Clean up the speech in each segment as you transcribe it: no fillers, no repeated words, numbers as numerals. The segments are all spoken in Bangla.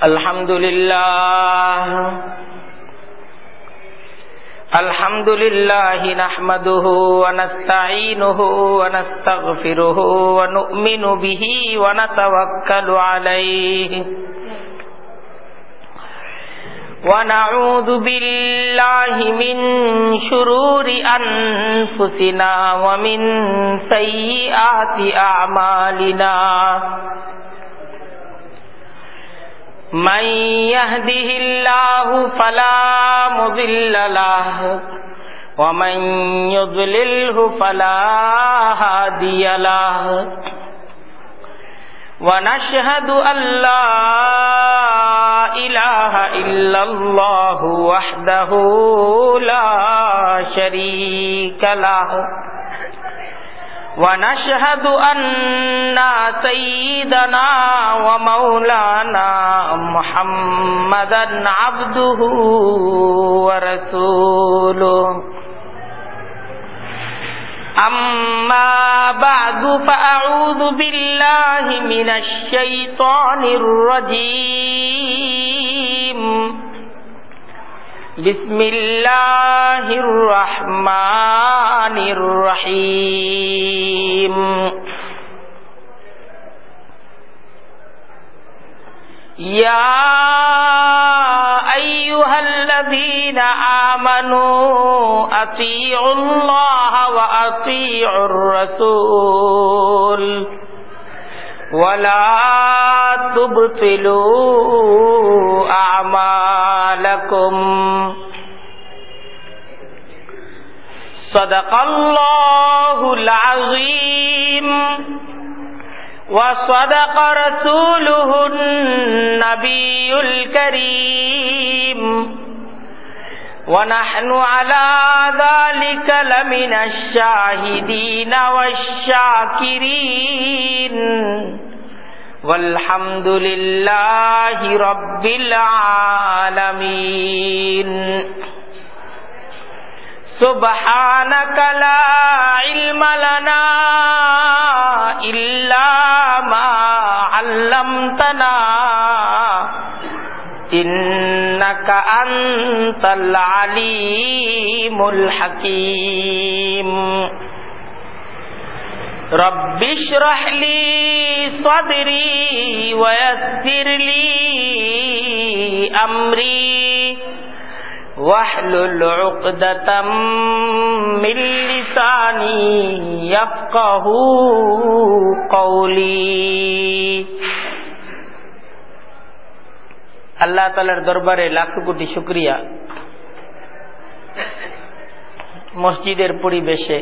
अल्हम्दुलिल्लाह नहमदुहु व नस्तईनुहु व नस्तगफिरुहु व नु'मिनु बिही व नतवक्कलु अलैहि व नऊज़ु बिल्लाहि मिन शुरूरि अनफुसिना व मिन सय्यिआति अअमालिना मन यहदिहिल्लाहु फला मुदिल्ल लहु व मन युद्लिलहु फला हादिय लहु व नशहदु अल्ला इलाहा इल्लल्लाहु वहदहु ला शरीका लहु वनशहदु अन्ना सय्यिदना व मौलाना मुहम्मदन अब्दुहु व रसूलुहु अम्मा बअदु फअऊज़ु बिल्लाहि मिनश शैतानिर रजीम बिस्मिल्लाहिर रहमानिर रहीम या अय्युहल्लज़ीना आमनू अतीउल्लाह व अतीउर रसूल वला तुबतिलू अमालकुम सदक़ल्लाहुल अज़ीम व सदक़ रसूलुहुन नबियुल करीम व नहनु अला ज़ालिका लमिनश शाहिदीन वश्शाकिरीन वल्हम्दुलिल्लाहि रब्बिल आलमीन सुब्हानक ला इल्म लना इल्ला मा अल्लमतना इन्नका अंतल अलीमुल हकीम रब्बिश्रह ली सदरी व यस्सिर ली अमरी वहलुल उक़दतम मिन लिसानी यफ़क़हू क़ौली। আল্লাহ তাআলার দরবারে লাখ কোটি শুকরিয়া। মসজিদের পরিবেশে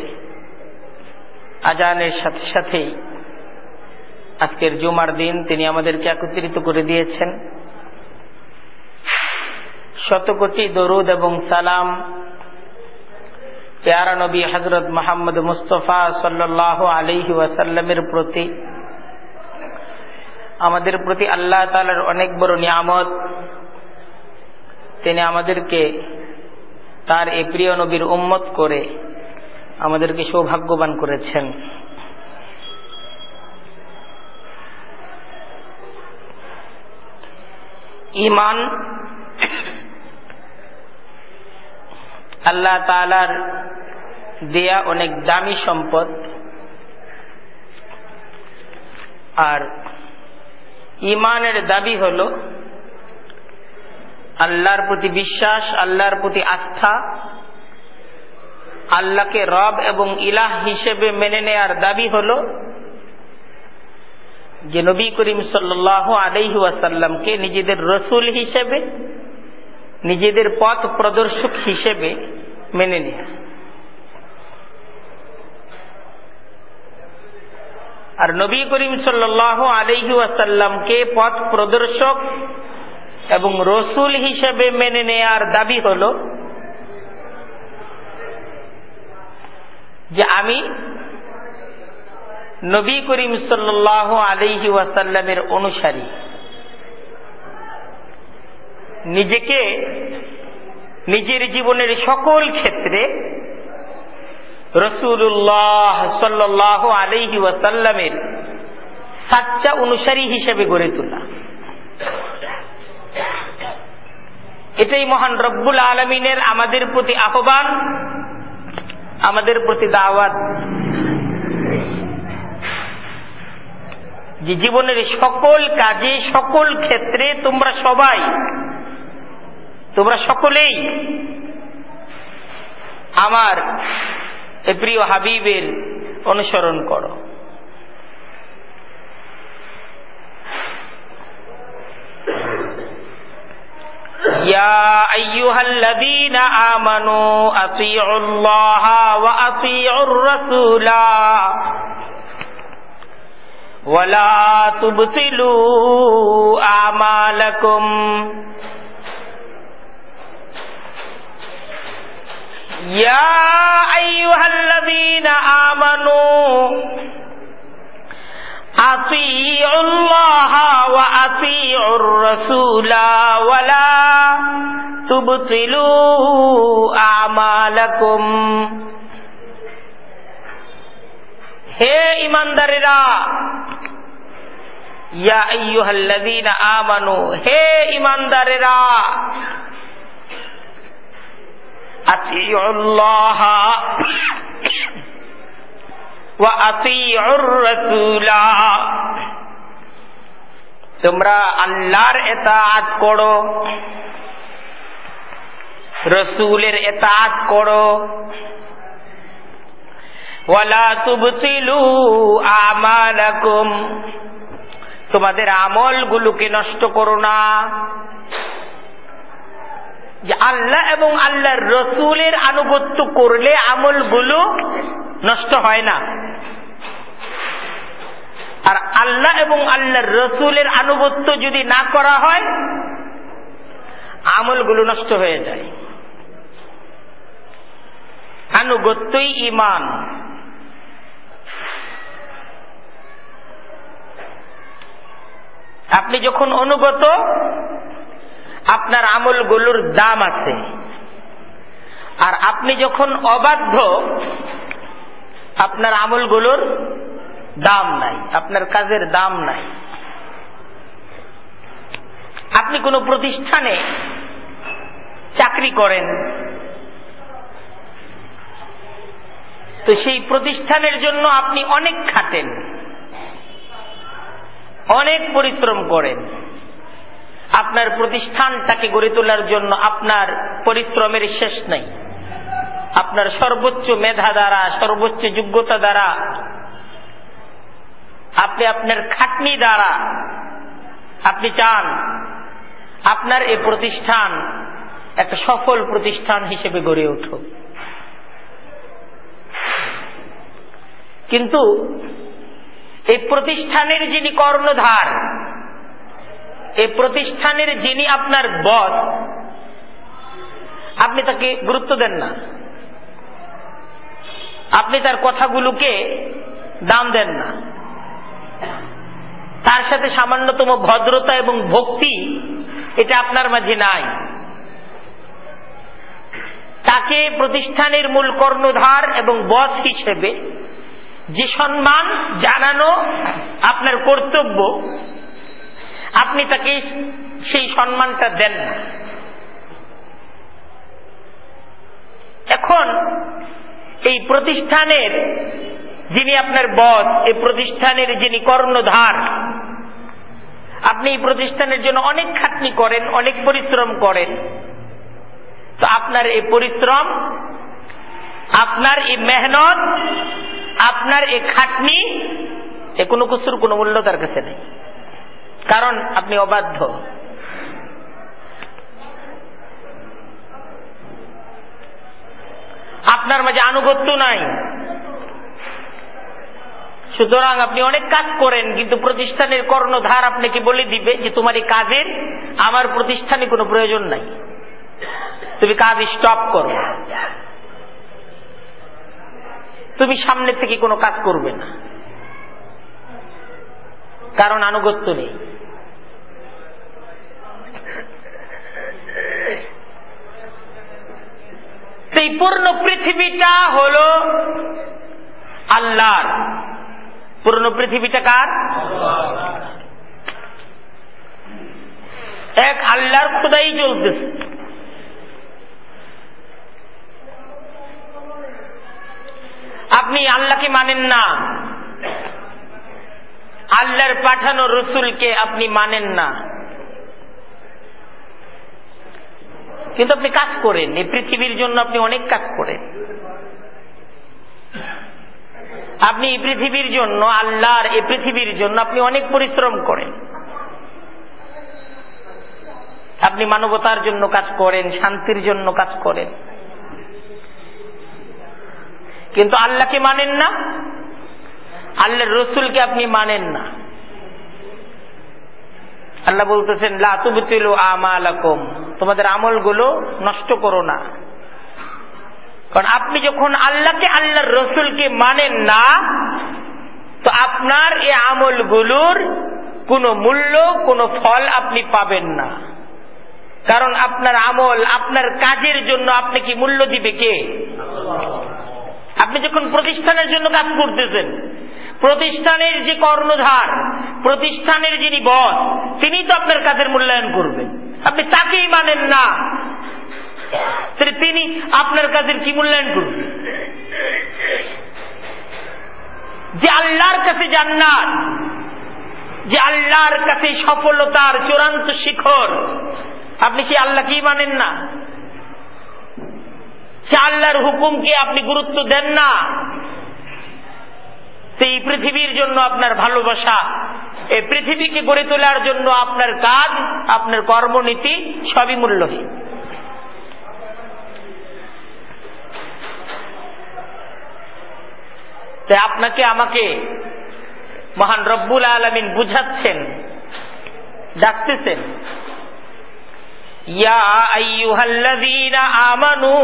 আজানের সাথে সাথেই আজকের জুমার দিন তিনি আমাদেরকে একত্রিত করে দিয়েছেন। শত কোটি দরুদ এবং সালাম প্যারা নবী হযরত মুহাম্মদ মুস্তাফা সাল্লাল্লাহু আলাইহি ওয়াসাল্লামের প্রতি, আমাদের প্রতি আল্লাহ তাআলার অনেক বড় নিয়ামত। তিনি আমাদেরকে তার এই প্রিয় নবীর উম্মত করে আমাদেরকে সৌভাগ্যবান করেছেন। ঈমান আল্লাহ তাআলার দেয়া অনেক দামি সম্পদ। আর ঈমানের দাবি হলো আল্লাহর প্রতি বিশ্বাস, আল্লাহর প্রতি আস্থা, আল্লাহকে রব এবং ইলাহ হিসেবে মেনে নেয়ার দাবি হলো যে নবী করিম সাল্লাল্লাহু আলাইহি ওয়াসাল্লামকে নিজেদের রসূল হিসেবে, নিজেদের পথ প্রদর্শক হিসেবে মেনে নেয়া। আর নবী করিম সাল্লাল্লাহু আলাইহি ওয়াসাল্লামকে পথ প্রদর্শক এবং রসূল হিসেবে মেনে নেয়ার দাবি হলো যে আমি নবী করিম সাল্লাল্লাহু আলাইহি ওয়াসাল্লামের অনুসারী। নিজেকে নিজের জীবনের সকল ক্ষেত্রে রাসূলুল্লাহ সাল্লাল্লাহু আলাইহি ওয়াসাল্লামের সাচ্চা অনুসারী হিসেবে গড়ে তোলা। এটাই মহান রব্বুল আলামিনের আমাদের প্রতি আহ্বান, আমাদের প্রতি দাওয়াত, যে জীবনের সকল কাজে সকল ক্ষেত্রে তোমরা সকলেই আমার এই প্রিয় হাবিবের অনুসরণ করো। ইয়া আইয়ুহাল্লাযীনা আমানু আতিউল্লাহা ওয়া আতিউর রাসূলা ওয়া লা তুবতিলু আমালাকুম। ইয়া আইয়ুহাল্লাযীনা আমানু আতিউল্লাহা ওয়া আতিউর রাসূলা ওয়া লা তুবতিলু আমালাকুম। হে ঈমানদারেরা, ইয়া আইয়ুহাল্লাযীনা আমানু, হে ঈমানদারেরা, আতিউল্লাহা ওয়া আতিউর রাসূলা, তোমরা আল্লাহর ইতাআত করো, রাসূলের ইতাআত করো। ওয়ালা তুবতিলু আমালাকুম, তোমাদের আমলগুলোকে নষ্ট করো না। যে আল্লাহ এবং আল্লাহর রসুলের আনুগত্য করলে আমলগুলো নষ্ট হয় না, আর আল্লাহ এবং আল্লাহর রসুলের আনুগত্য যদি না করা হয় আমলগুলো নষ্ট হয়ে যায়। আনুগত্যই ঈমান। আপনি যখন অনুগত, আপনার আমলগুলোর দাম আছে, আর আপনি যখন অবাধ্য, আপনার আমলগুলোর দাম নাই, আপনার কাজের দাম নাই। আপনি কোনো প্রতিষ্ঠানে চাকরি করেন, তো সেই প্রতিষ্ঠানের জন্য আপনি অনেক খাটেন, অনেক পরিশ্রম করেন। আপনার প্রতিষ্ঠানটাকে গড়ে তোলার জন্য আপনার পরিশ্রমের শেষ নেই। আপনার সর্বোচ্চ মেধা দ্বারা, সর্বোচ্চ যোগ্যতা দ্বারা, আপনি আপনার খাটনি দ্বারা আপনি চান আপনার এই প্রতিষ্ঠান একটা সফল প্রতিষ্ঠান হিসেবে গড়ে উঠুক। কিন্তু এই প্রতিষ্ঠানের যিনি কর্ণধার, এই প্রতিষ্ঠানের যিনি আপনার বস, আপনি তাকে গুরুত্ব দেন না, আপনি তার কথাগুলোকে দাম দেন না, তার সাথে সামান্যতম ভদ্রতা এবং ভক্তি এটা আপনার মাঝে নাই। তাকে প্রতিষ্ঠানের মূল কর্ণধার এবং বস হিসেবে যে সম্মান জানানো আপনার কর্তব্য, আপনি তাকে সেই সম্মানটা দেন না। এখন এই প্রতিষ্ঠানের যিনি আপনার বস, এই প্রতিষ্ঠানের যিনি কর্ণধার, আপনি এই প্রতিষ্ঠানের জন্য অনেক খাটনি করেন, অনেক পরিশ্রম করেন, তো আপনার এই পরিশ্রম, আপনার এই মেহনত, আপনার এই খাটনি, এ কোনো কিছুর কোনো মূল্য তার কাছে নেই, কারণ আপনি অবাধ্য। আপনার মাঝে আনুগত্য নাই। সুতরাং আপনি অনেক কাজ করেন, কিন্তু প্রতিষ্ঠানের কর্ণধার আপনাকে বলে দিবে যে তোমার এই কাজের আমার প্রতিষ্ঠানে কোনো প্রয়োজন নাই, তুমি কাজ স্টপ করো, তুমি সামনে থেকে কোনো কাজ করবে না, কারণ আনুগত্য নেই। এই পূর্ণ পৃথিবীটা হলো আল্লাহর। পূর্ণ পৃথিবীটা কার? এক আল্লাহর খোদাই চলতেছে। আল্লাহকে মানেন না, আল্লাহর পাঠানো রসুলকে আপনি মানেন না, কিন্তু আপনি কাজ করেন, এই পৃথিবীর জন্য আপনি অনেক কাজ করেন। আপনি এই পৃথিবীর জন্য, আল্লাহর এই পৃথিবীর জন্য আপনি অনেক পরিশ্রম করেন। আপনি মানবতার জন্য কাজ করেন, শান্তির জন্য কাজ করেন, কিন্তু আল্লাহকে মানেন না, আল্লাহর রসুলকে আপনি মানেন না। আল্লাহ বলতেছেন লা তুবতিলু আমালাকুম, তোমাদের আমলগুলো নষ্ট করো না। কারণ আপনি যখন আল্লাহকে, আল্লাহর রসুলকে মানেন না, তো আপনার এই আমলগুলোর কোনো মূল্য, কোনো ফল আপনি পাবেন না। কারণ আপনার আমল, আপনার কাজের জন্য আপনি কি মূল্য দিবে কে? আপনি যখন প্রতিষ্ঠানের জন্য কাজ করতেছেন, প্রতিষ্ঠানের যে কর্ণধার, প্রতিষ্ঠানের যিনি বস, তিনি তো আপনার কাজের মূল্যায়ন করবেন। আপনি তাকেই মানেন না, তিনি আপনার কাজের কি মূল্যায়ন করবেন? যে আল্লাহর কাছে জান্নাত, যে আল্লাহর কাছে সফলতার চূড়ান্ত শিখর, আপনি কি আল্লাহকেই মানেন না? সে আল্লাহর হুকুমকে আপনি গুরুত্ব দেন না। এই পৃথিবীর জন্য আপনার ভালোবাসা, এই পৃথিবীকে গড়ে তোলার জন্য আপনার কাজ, আপনার কর্মনীতি সবই মূল্যহীন। তাই আপনাকে আমাকে মহান রব্বুল আলামিন বুঝাচ্ছেন, ডাকতেছেন, ইয়া আইয়ুহাল্লাযীনা আমানু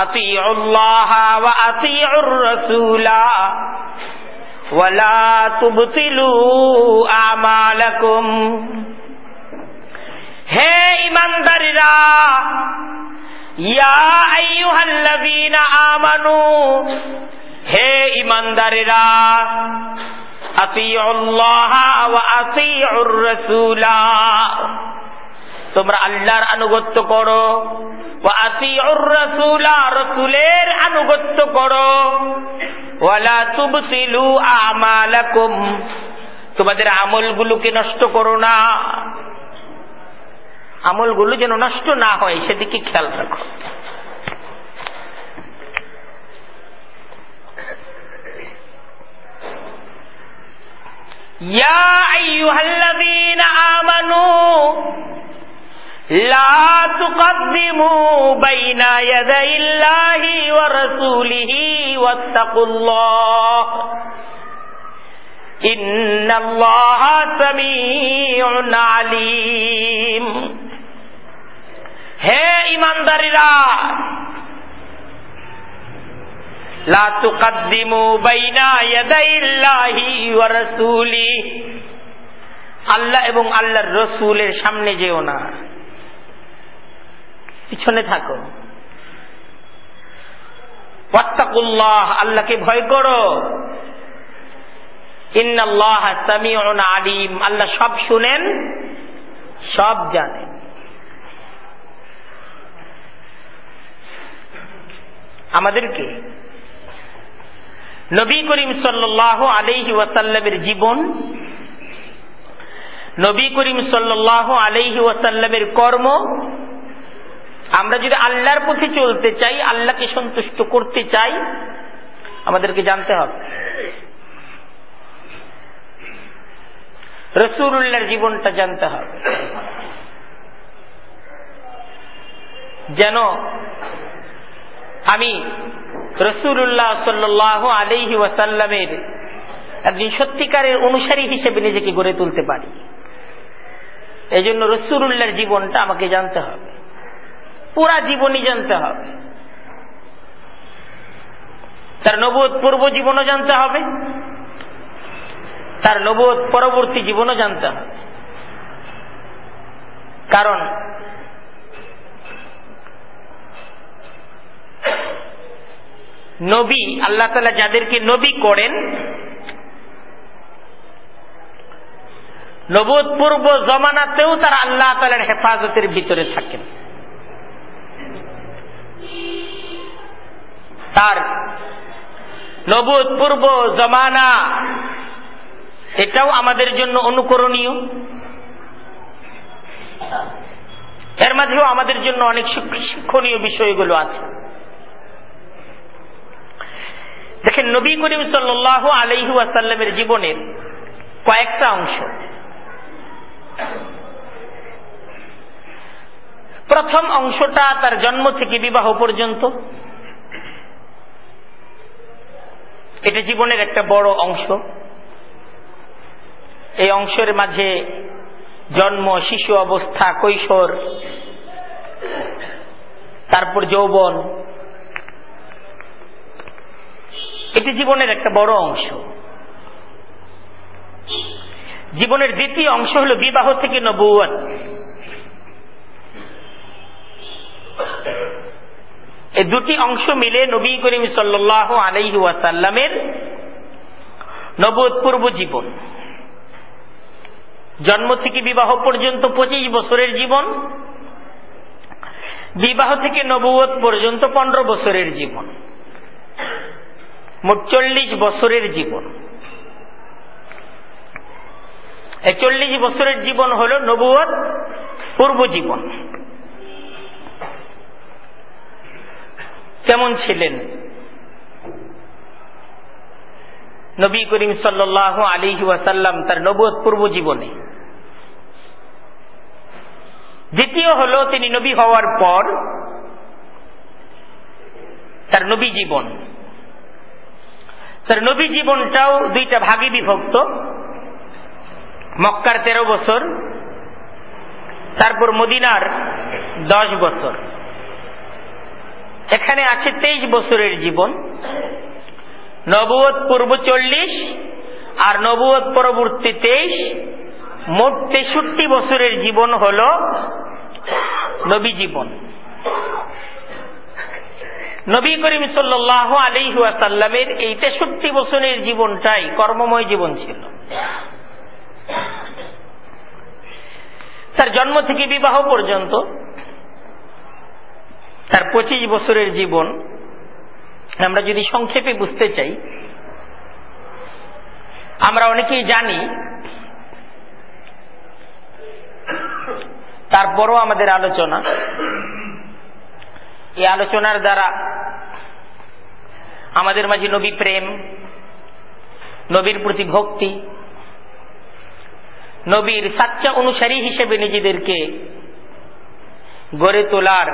আতিউল্লাহ ওয়া আতিউর রাসূলা ওয়া লা তুবতিলু আমালাকুম। হে ঈমানদাররা, ইয়া আইয়ুহাল্লাযীনা আমানু, হে ঈমানদাররা, আতিউল্লাহ ওয়া আতিউর রাসূলা, তোমরা আল্লাহর আনুগত্য করো, ওয়া আতিউর রাসূলা, রাসূলের আনুগত্য করো, ওয়া লা তুবতিলু আমালাকুম, তোমাদের আমলগুলোকে নষ্ট করো না। আমলগুলো যেন নষ্ট না হয় সেদিকে খেয়াল রাখো। ইয়া আইয়ুহাল্লাযীনা আমানু লা তুকদ্দিমু বাইনা ইয়াদাইল্লাহি ওয়া রাসূলিহি ওয়াত্তাকুল্লাহ ইন্নাল্লাহা সামিউন আলীম। হে ঈমানদাররা, লা তুকদ্দিমু বাইনা ইয়াদাইল্লাহি ওয়া রাসূলিহি, আল্লাহ এবং আল্লাহর রসুলের সামনে যেও না, পিছনে থাকো। ওয়াত্তাকুল্লাহ, আল্লাহকে ভয় করো। ইন্নাল্লাহা সামিউন আলীম, আল্লাহ সব শুনেন, সব জানেন। আমাদেরকে নবী করিম সাল্লাল্লাহু আলাইহি ওয়াসাল্লামের জীবন, নবী করিম সাল্লাল্লাহু আলাইহি ওয়াসাল্লামের কর্ম, আমরা যদি আল্লাহর পথে চলতে চাই, আল্লাহকে সন্তুষ্ট করতে চাই, আমাদেরকে জানতে হবে। রাসূলুল্লাহর জীবনটা জানতে হবে, যেন আমি রাসূলুল্লাহ সাল্লাল্লাহু আলাইহি ওয়াসাল্লামের একজন সত্যিকারের অনুসারী হিসেবে নিজেকে গড়ে তুলতে পারি। এই জন্য রাসূলুল্লাহর জীবনটা আমাকে জানতে হবে, পুরা জীবনই জানতে হবে। তার নবুয়ত পূর্ব জীবনও জানতে হবে, তার নবুয়ত পরবর্তী জীবনও জানতে হবে। কারণ নবী, আল্লাহ তাআলা যাদেরকে নবী করেন, নবুয়ত পূর্ব জমানাতেও তারা আল্লাহ তাআলার হেফাজতের ভিতরে থাকেন। তার নবুয়ত পূর্ব জমানা, এটাও আমাদের জন্য অনুকরণীয়। এর মাঝেও আমাদের জন্য অনেক শিক্ষণীয় বিষয়গুলো আছে। দেখেন, নবী করিম সাল্লাল্লাহু আলাইহি ওয়াসাল্লামের জীবনের কয়েকটা অংশ। প্রথম অংশটা তার জন্ম থেকে বিবাহ পর্যন্ত, এটা জীবনের একটা বড় অংশ। এই অংশের মাঝে জন্ম, শিশু অবস্থা, কৈশোর, তারপর যৌবন, এটি জীবনের একটা বড় অংশ। জীবনের দ্বিতীয় অংশ হল বিবাহ থেকে নবুয়ত। এই দুটি অংশ মিলে নবী করিম সাল্লাল্লাহু আলাইহি ওয়াসাল্লামের নবুয়ত পূর্ব জীবন। জন্ম থেকে বিবাহ পর্যন্ত 25 বছরের জীবন, বিবাহ থেকে নবুয়ত পর্যন্ত 15 বছরের জীবন, মোট 40 বছরের জীবন। এই 40 বছরের জীবন হল নবুয়ত পূর্ব জীবন। কেমন ছিলেন নবী করিম সাল্লাল্লাহু আলাইহি ওয়াসাল্লাম তার নবুয়ত পূর্ব জীবনে? দ্বিতীয় হলো তিনি নবী হওয়ার পর তার নবী জীবন। তার নবী জীবনটাও দুইটা ভাগে বিভক্ত। মক্কার 13 বছর, তারপর মদিনার 10 বছর। এখানে আছে 23 বছরের জীবন। নবুয়ত পূর্ব 40 আর নবুয়ত পরবর্তী 23, মোট 63 বছরের জীবন হল নবী জীবন। নবী করিম সাল্লাল্লাহু আলাইহি ওয়াসাল্লামের এই 63 বছরের জীবনটাই কর্মময় জীবন ছিল। তার জন্ম থেকে বিবাহ পর্যন্ত তার 25 বছরের জীবন আমরা যদি সংক্ষেপে বুঝতে চাই, আমরা অনেকেই জানি, তারপরও আমাদের আলোচনা, এই আলোচনার দ্বারা আমাদের মাঝে নবী প্রেম, নবীর প্রতি ভক্তি, নবীর সাচ্চা অনুসারী হিসেবে নিজেদেরকে গড়ে তোলার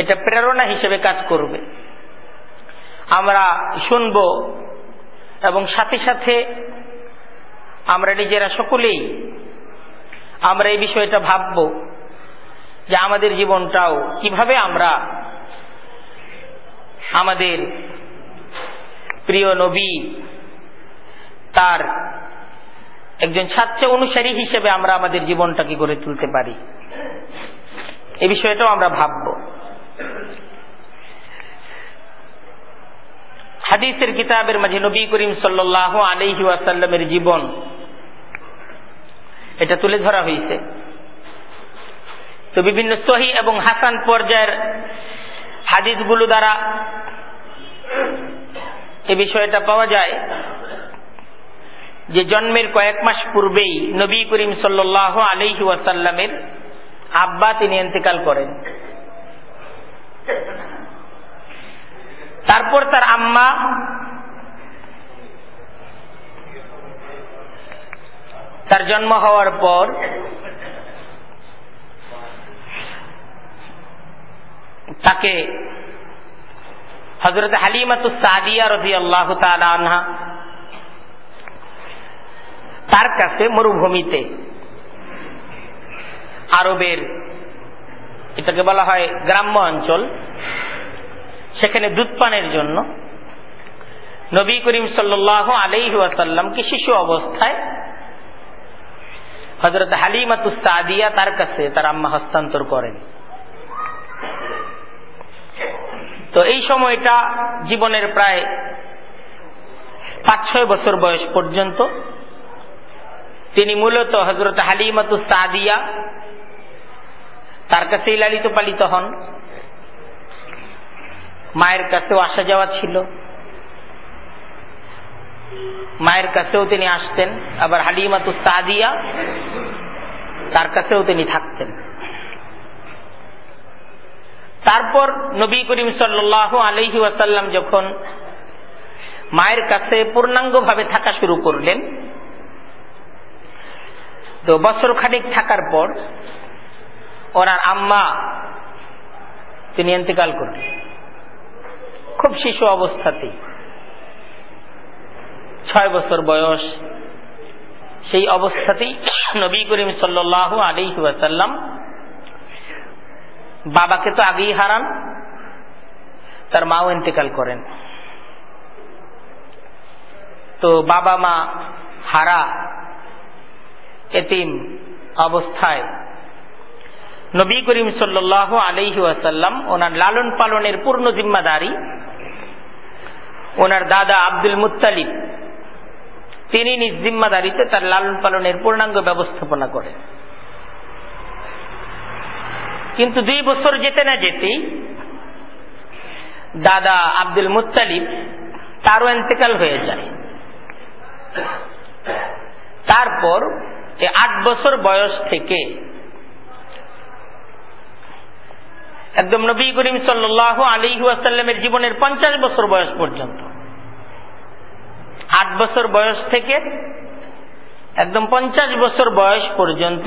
এটা প্রেরণা হিসেবে কাজ করবে। আমরা শুনব এবং সাথে সাথে আমরা নিজেরা সকলেই আমরা এই বিষয়টা ভাবব যে আমাদের জীবনটাও কিভাবে আমরা আমাদের প্রিয় নবী তার একজন সাচ্চা অনুসারী হিসেবে আমরা আমাদের জীবনটাকে গড়ে তুলতে পারি, এই বিষয়টাও আমরা ভাবব। হাদিসের কিতাবের মাঝে নবী করিম সাল্লাল্লাহু আলাইহি ওয়াসাল্লামের জীবন এটা তুলে ধরা হয়েছে। তো বিভিন্ন সহিহ এবং হাসান পর্যায়ের হাদিসগুলো দ্বারা এই বিষয়টা পাওয়া যায় যে জন্মের কয়েক মাস পূর্বেই নবী করিম সাল্লাল্লাহু আলাইহি ওয়াসাল্লামের আব্বা তিনি ইন্তেকাল করেন। তারপর তার আম্মা তার জন্ম হওয়ার পর তাকে হযরত হালিমাতুস সাদিয়া রাদিয়াল্লাহু তাআলা আনহা তার কাছে মরুভূমিতে, আরবের এটাকে বলা হয় গ্রাম্য অঞ্চল, সেখানে দুধ পানের জন্য নবী করিম সাল্লাল্লাহু আলাইহি ওয়াসাল্লামকে শিশু অবস্থায় হযরত হালিমাতুস সাদিয়া তার কাছে তার আম্মা হস্তান্তর করেন। তো এই সময়টা জীবনের প্রায় 5-6 বছর বয়স পর্যন্ত তিনি মূলত হযরত হালিমাতুস সাদিয়া তার কাছেই লালিত পালিত হন। মায়ের কাছেও আসা যাওয়া ছিল, মায়ের কাছেও তিনি আসতেন, আবার হালিমাতুস সাদিয়া তার কাছেও তিনি থাকতেন। তারপর নবী করিম সাল্লাল্লাহু আলাইহি ওয়াসাল্লাম যখন মায়ের কাছে পূর্ণাঙ্গভাবে থাকা শুরু করলেন, তো বছর খানিক থাকার পর ওনার আম্মা তিনি ইন্তেকাল করলেন খুব শিশু অবস্থাতেই, 6 বছর বয়স। সেই অবস্থাতেই নবী করিম সাল্লাল্লাহু আলাইহি ওয়াসাল্লাম বাবাকে তো আগেই হারান, তার মাও ইন্তেকাল করেন। তো বাবা মা হারা এতিম অবস্থায় নবী করিম সাল্লাল্লাহু আলাইহি ওয়াসাল্লাম ওনার লালন পালনের পূর্ণ জিম্মাদারি ওনার দাদা আব্দুল মুত্তালিব তিনি নিজ জিম্মাদারিতে তার লালন পালনের পূর্ণাঙ্গ ব্যবস্থাপনা করেন। কিন্তু 2 বছর যেতে না যেতেই দাদা আব্দুল মুত্তালিব তারও ইন্তেকাল হয়ে যায়। তারপর 8 বছর বয়স থেকে একদম নবী করিম সাল্লাল্লাহু আলাইহি ওয়াসাল্লামের জীবনের 50 বছর বয়স পর্যন্ত, 8 বছর বয়স থেকে একদম 50 বছর বয়স পর্যন্ত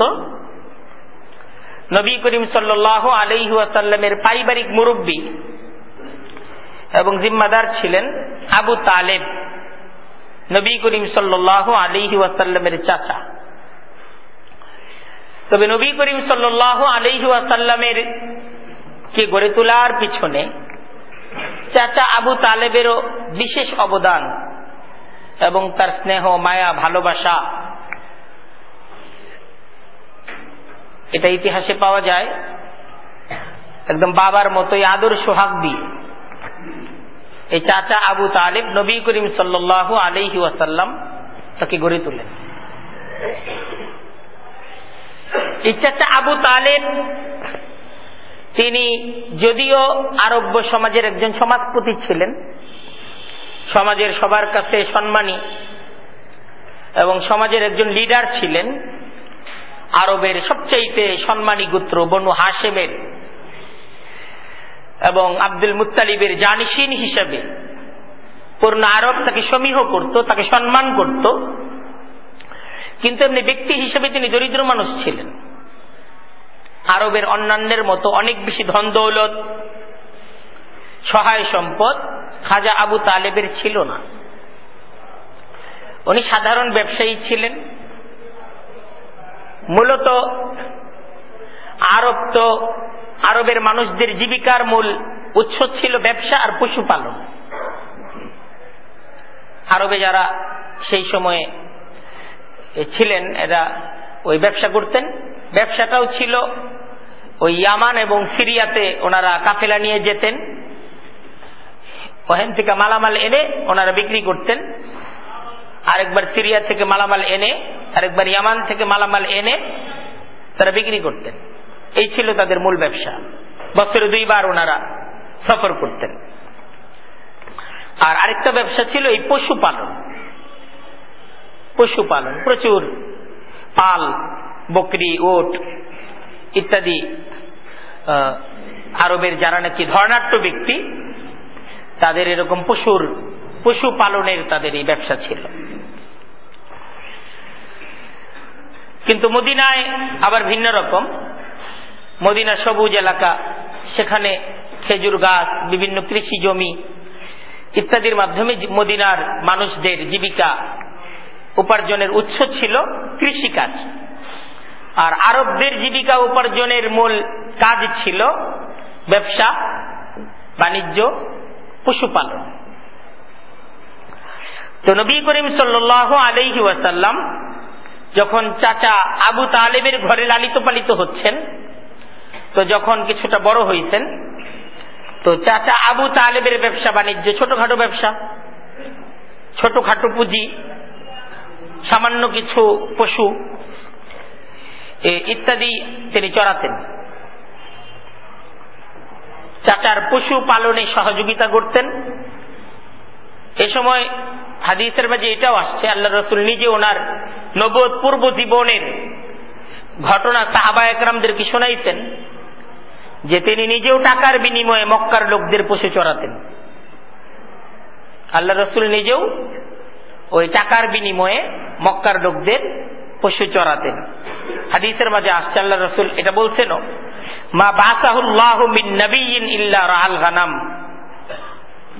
নবী করিম সাল্লাল্লাহু আলাইহি ওয়াসাল্লামের পারিবারিক মুরব্বী এবং জিম্মাদার ছিলেন আবু তালেব, নবী করিম সাল্লাল্লাহু আলাইহি ওয়াসাল্লামের চাচা। তবে নবী করিম সাল্লাল্লাহু আলাইহি ওয়াসাল্লামের কে গড়ে তোলার পিছনে চাচা আবু তালেবেরও বিশেষ অবদান এবং তার স্নেহ, মায়া, ভালোবাসা এটা ইতিহাসে পাওয়া যায়। একদম বাবার মতোই আদর সোহাগ দিয়ে এই চাচা আবু তালেব নবী করিম সাল্লাল্লাহু আলাইহি ওয়াসাল্লাম তাকে গড়ে তোলেন। এই চাচা আবু তালেব তিনি যদিও আরব্য সমাজের একজন সমাজপতি ছিলেন, সমাজের সবার কাছে সম্মানী এবং সমাজের একজন লিডার ছিলেন, আরবের সবচেয়ে সম্মানী গোত্র বনু হাশেমের এবং আব্দুল মুত্তালিবের জানিশিন হিসেবে পূর্ণ আরব তাকে সমীহ করত, তাকে সম্মান করত। কিন্তু এমনি ব্যক্তি হিসেবে তিনি দরিদ্র মানুষ ছিলেন। আরবের অন্যান্যের মতো অনেক বেশি ধন দৌলত, সহায় সম্পদ খাজা আবু তালেবের ছিল না। উনি সাধারণ ব্যবসায়ী ছিলেন। মূলত আরবের মানুষদের জীবিকার মূল উৎস ছিল ব্যবসা আর পশুপালন। আরবে যারা সেই সময়ে ছিলেন এরা ওই ব্যবসা করতেন। ব্যবসাটাও ছিল ওই ইয়ামান এবং সিরিয়াতে ওনারা কাফেলা নিয়ে যেতেন, ওখান থেকে মালামাল এনে ওনারা বিক্রি করতেন, আরেকবার সিরিয়া থেকে মালামাল এনে আরেকবার ইয়ামান থেকে মালামাল এনে তারা বিক্রি করতেন। এই ছিল তাদের মূল ব্যবসা। বছরে 2 বার ওনারা সফর করতেন। আর আরেকটা ব্যবসা ছিল এই পশুপালন। প্রচুর পাল, বকরি, উট ইত্যাদি আরবের যারা নাকি ধর্নাঢ্য ব্যক্তি তাদের এরকম পশুপালনের তাদের এই ব্যবসা ছিল। কিন্তু মদিনায় আবার ভিন্ন রকম। মদিনা সবুজ এলাকা, সেখানে খেজুর গাছ, বিভিন্ন কৃষি জমি ইত্যাদির মাধ্যমে মদিনার মানুষদের জীবিকা উপার্জনের উৎস ছিল কৃষিকাজ। আর আরবদের জীবিকা উপার্জনের মূল কাজ ছিল ব্যবসা বাণিজ্য, পশুপালন। তো নবী করিম সাল্লাল্লাহু আলাইহি ওয়াসাল্লাম যখন চাচা আবু তালেবের ঘরে লালিত পালিত হচ্ছেন, তো যখন কিছুটা বড় হয়েছেন, তো চাচা আবু তালেবের ব্যবসা বাণিজ্য ছোটখাটো ব্যবসা, ছোটখাটো পুঁজি, সামান্য কিছু পশু ইত্যাদি তিনি চড়াতেন। চাচার পশু পালনে সহযোগিতা করতেন। এ সময় হাদিসের মাঝে এটাও আসছে, আল্লাহ রাসূল নিজে ওনার নবুয়ত পূর্ব জীবনের ঘটনা সাহাবা একরামদেরকে শোনাইছেন যে তিনি নিজেও টাকার বিনিময়ে মক্কার লোকদের পশু চড়াতেন। আল্লাহ রাসূল নিজেও ওই টাকার বিনিময়ে মক্কার লোকদের পশু চড়াতেন। হাদিসের মাঝে আসছে আল্লাহ রাসূল এটা বলছেন, মা বাসাহুল্লাহু মিন নাবিয়্যিন ইল্লা রাআল গানাম,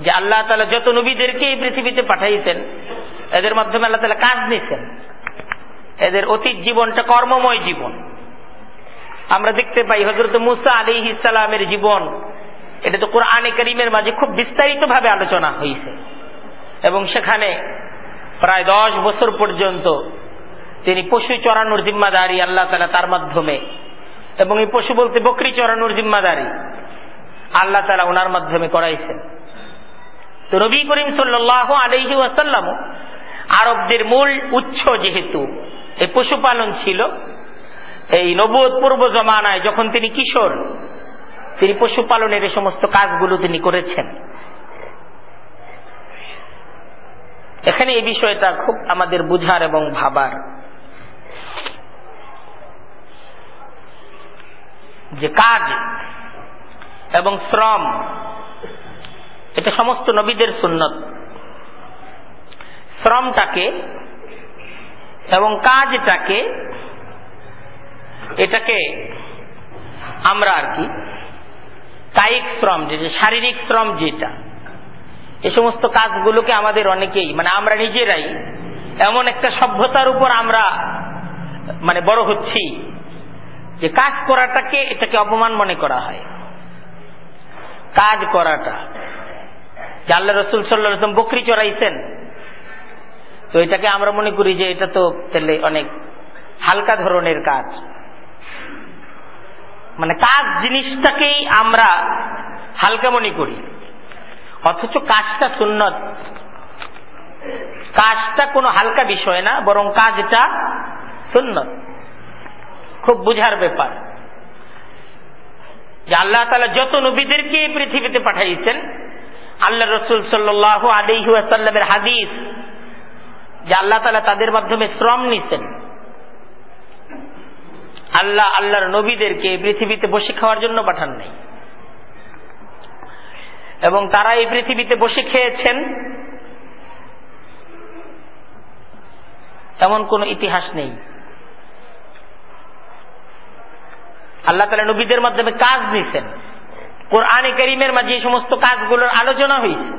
যে আল্লাহ তাআলা যত নবীদেরকে এই পৃথিবীতে পাঠাইছেন এদের মাধ্যমে আল্লাহ তাআলা কাজ নিছেন। এদের অতীত জীবনটা কর্মময় জীবন। আমরা দেখতে পাই হযরত মূসা আলাইহিস সালামের জীবন, এটা তো কোরআনে কারীমের মাঝে খুব বিস্তারিত ভাবে আলোচনা হয়েছে এবং সেখানে প্রায় 10 বছর পর্যন্ত তিনি পশু চড়ানোর জিম্মাদারি আল্লাহ তাআলা তার মাধ্যমে, এবং এই পশু বলতে বকরি চড়ানোর জিম্মাদারি আল্লাহ তাআলা ওনার মাধ্যমে করাইছেন। তো নবী করিম সাল্লাল্লাহু আলাইহি ওয়াসাল্লাম আরবদের মূল উৎস যেহেতু এই পশুপালন ছিল, এই নবুয়ত পূর্ব জমানায় যখন তিনি কিশোর, তিনি পশুপালনের এই সমস্ত কাজগুলো তিনি করেছেন। এখানে এই বিষয়টা খুব আমাদের বুঝার এবং ভাবার, যে কাজ এবং শ্রম এটা সমস্ত নবীদের সুন্নত। শ্রমটাকে এবং কাজটাকে এটাকে আমরা আর কি কায়িক শ্রম, যে শারীরিক শ্রম যেটা, এই সমস্ত কাজগুলোকে আমাদের অনেকেই আমরা নিজেরাই এমন একটা সভ্যতার উপর আমরা বড় হচ্ছি যে কাজ করাটাকে এটাকে অপমান মনে করা হয়। কাজ করাটা, যে আল্লাহ রাসূল সাল্লাল্লাহু আলাইহি ওয়াসাল্লাম বকরি চড়াইছেন, তো এটাকে আমরা মনে করি যে এটা তো তাহলে অনেক হালকা ধরনের কাজ। কাজ জিনিসটাকেই আমরা হালকা মনে করি, অথচ কাজটা সুন্নত। কাজটা কোনো হালকা বিষয় না, বরং কাজটা সুন্নত। খুব বুঝার ব্যাপার যে আল্লাহ তাআলা যত নবীদেরকে পৃথিবীতে পাঠাইছেন, আল্লাহ রাসূল সাল্লাল্লাহু আলাইহি ওয়াসাল্লামের হাদিস যে আল্লাহ তাআলা তাদের মাধ্যমে শ্রম নিছেন। আল্লাহ আল্লাহর নবীদেরকে পৃথিবীতে বসে খাওয়ার জন্য পাঠান নাই, এবং তারা এই পৃথিবীতে বসে খেয়েছেন এমন কোন ইতিহাস নেই। আল্লাহ তাআলা নবীদের মাধ্যমে কাজ নিছেন। কোরআনে কারীমের মাঝে এই সমস্ত কাজগুলোর আলোচনা হয়েছে।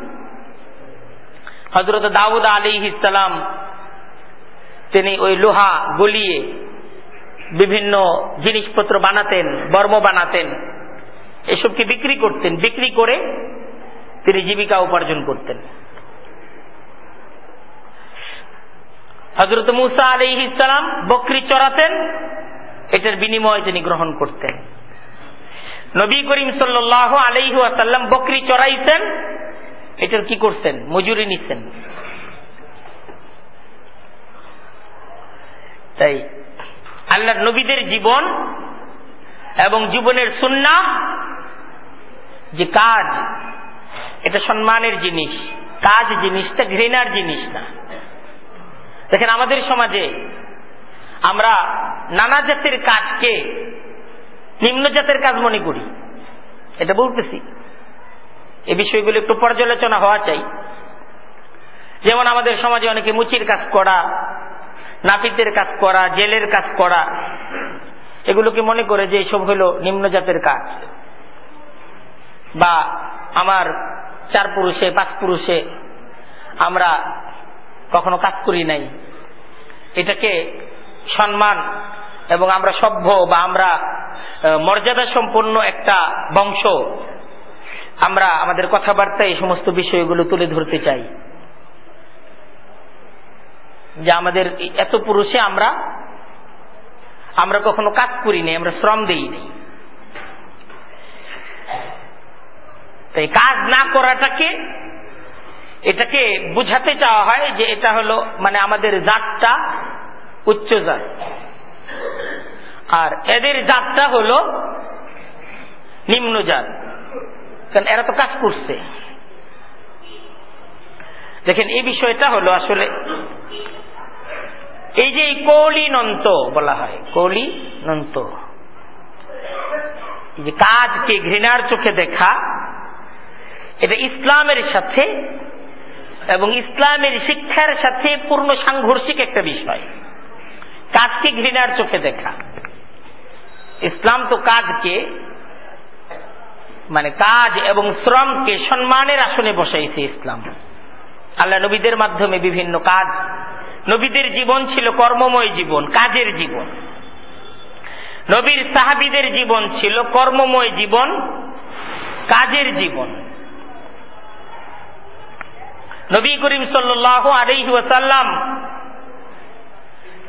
হযরত দাউদ আলাইহিস সালাম তিনি ওই লোহা গলিয়ে বিভিন্ন জিনিসপত্র বানাতেন, বর্ম বানাতেন, এসবকে বিক্রি করতেন। বিক্রি করে তিনি জীবিকা উপার্জন করতেন। হযরত মূসা আলাইহিস সালাম বকরি চড়াতেন, এটার বিনিময় তিনি গ্রহণ করতেন। নবী করিম সাল্লাল্লাহু আলাইহি ওয়াসাল্লাম বকরি চড়াইতেন, এটার কি করতেন? মজুরি নিতেন। তাই আল্লাহর নবীদের জীবন এবং জীবনের সুন্নাহ, যে কাজ এটা সম্মানের জিনিস, কাজ জিনিসটা ঘৃণার জিনিস না। দেখেন আমাদের সমাজে আমরা নানা জাতের কাজকে নিম্ন জাতের কাজ মনে করি, এটা বলতেছি। এই বিষয়গুলো একটু পর্যালোচনা হওয়া চাই। যেমন আমাদের সমাজে অনেকে মুচির কাজ করা, নাপিতের কাজ করা, জেলের কাজ করা, এগুলোকে মনে করে যে এসব হলো নিম্ন জাতের কাজ। বা আমার 4 পুরুষে 5 পুরুষে আমরা কখনো কাজ করি নাই, এটাকে সম্মান এবং আমরা সভ্য বা আমরা মর্যাদা সম্পন্ন একটা বংশ, আমরা আমাদের কথাবার্তায় এই সমস্ত বিষয়গুলো তুলে ধরতে চাই যে আমাদের এত পুরুষে আমরা কখনো কাজ করি নাই, আমরা শ্রম দেই নাই। তাই কাজ না করাটাকে এটাকে বুঝাতে চাওয়া হয় যে এটা হলো আমাদের জাতটা উচ্চ জাত, আর এদের জাতটা হলো নিম্ন জাত, কারণ এরা তো কাজ করছে। দেখেন এই বিষয়টা হলো আসলে এই যে কৌলিনন্ত বলা হয়, কৌলিনন্ত, যে কাজকে ঘৃণার চোখে দেখা, এটা ইসলামের সাথে এবং ইসলামের শিক্ষার সাথে পূর্ণ সাংঘর্ষিক একটা বিষয়। কাজকে ঘৃণার চোখে দেখা, ইসলাম তো কাজকে মানে কাজ এবং শ্রমকে সম্মানের আসনে বসাইছে ইসলাম। আল্লাহ নবীদের মাধ্যমে বিভিন্ন কাজ, নবীদের জীবন ছিল কর্মময় জীবন, কাজের জীবন। নবীর সাহাবীদের জীবন ছিল কর্মময় জীবন, কাজের জীবন। নবী করিম সাল্লাল্লাহু আলাইহি ওয়াসাল্লাম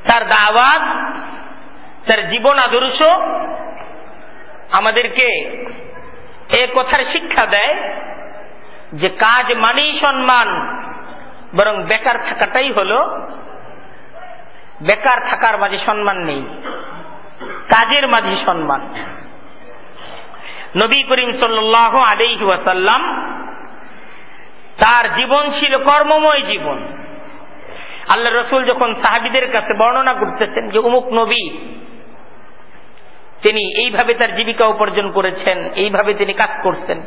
তার দাওয়াত, তার জীবন আদর্শ আমাদেরকে এই কথার শিক্ষা দেয় যে কাজ মানেই সম্মান, বরং বেকার থাকাটাই হলো, বেকার থাকার মাঝে সম্মান নেই, কাজের মাঝে সম্মান। নবী করিম সাল্লাল্লাহু আলাইহি ওয়াসাল্লাম তার জীবন ছিল কর্মময় জীবন। আল্লাহ রসুল যখন সাহাবীদের কাছে বর্ণনা করতেছেন যে অমুক নবী, তিনি এইভাবে তার জীবিকা উপার্জন করেছেন, এইভাবে তিনি কাজ করছেন,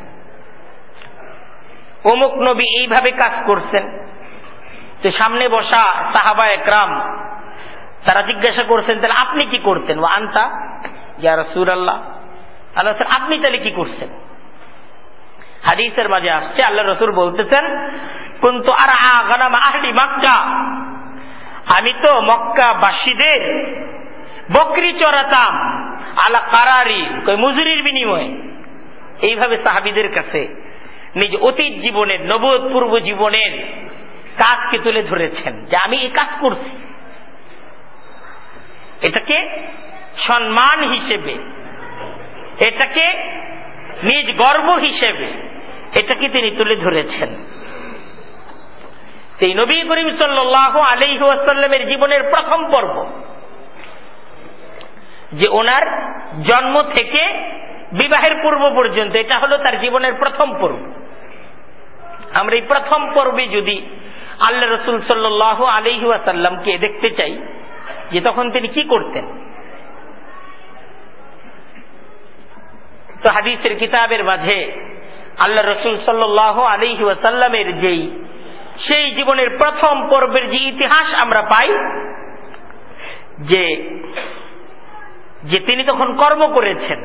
অমুক নবী এইভাবে কাজ করছেন, তো সামনে বসা সাহাবা একরাম তারা জিজ্ঞাসা করছেন তাহলে আপনি কি করতেন? ওয়া আনতা ইয়া রাসূলুল্লাহ, আল্লাহ আপনি তাহলে কি করছেন? হাদিসের মাঝে আসছে আল্লাহ রসুল বলতেছেন কুনতু আরআ গানাম আহলি মক্কা, আমি তো মক্কা বাসীদের বকরি চড়াতাম, আলা কারারি, মজুরির বিনিময়ে। এইভাবে সাহাবীদের কাছে নিজ অতীত জীবনের, নবুয়ত পূর্ব জীবনের কাজকে তুলে ধরেছেন যে আমি এই কাজ করছি। এটাকে সম্মান হিসেবে, এটাকে নিজ গর্ব হিসেবে এটাকে তিনি তুলে ধরেছেন। এই নবী করিম সাল্লাল্লাহু আলাইহি ওয়াসাল্লামের জীবনের প্রথম পর্ব, যে ওনার জন্ম থেকে বিবাহের পূর্ব পর্যন্ত, এটা হলো তার জীবনের প্রথম পর্ব। আমরা এই প্রথম পর্বে যদি আল্লাহ রসুল সাল্লাল্লাহু আলাইহি ওয়াসাল্লামকে দেখতে চাই যে তখন তিনি কি করতেন, তো হাদিসের কিতাবের মাঝে আল্লাহ রসুল সাল্লাল্লাহু আলাইহি ওয়াসাল্লামের সেই জীবনের প্রথম পর্বের যে ইতিহাস আমরা পাই, যে তিনি তখন কর্ম করেছেন।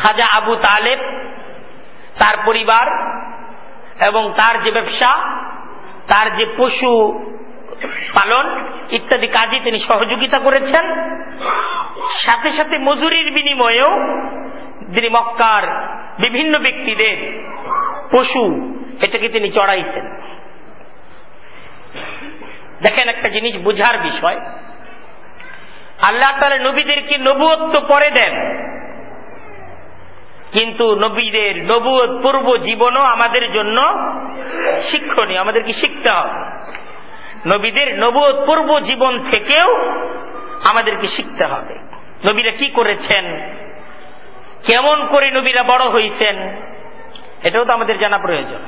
খাজা আবু তালেব, তার পরিবার এবং তার যে ব্যবসা, তার যে পশু পালন ইত্যাদি কাজে তিনি সহযোগিতা করেছেন। সাথে সাথে মজুরির বিনিময়েও তিনি মক্কার বিভিন্ন ব্যক্তিদের পশু এটাকে তিনি চড়াইছেন। দেখেন একটা জিনিস বুঝার বিষয়, আল্লাহ তাআলা নবীদেরকে নবুয়ত পরে দেন, কিন্তু নবীদের নবুয়ত পূর্ব জীবনও আমাদের জন্য শিক্ষণীয়, আমাদেরকে শিখতে হবে। নবীদের নবুয়ত পূর্ব জীবন থেকেও আমাদেরকে শিখতে হবে। নবীরা কি করেছেন, কেমন করে নবীরা বড় হয়েছেন, এটাও তো আমাদের জানা প্রয়োজন।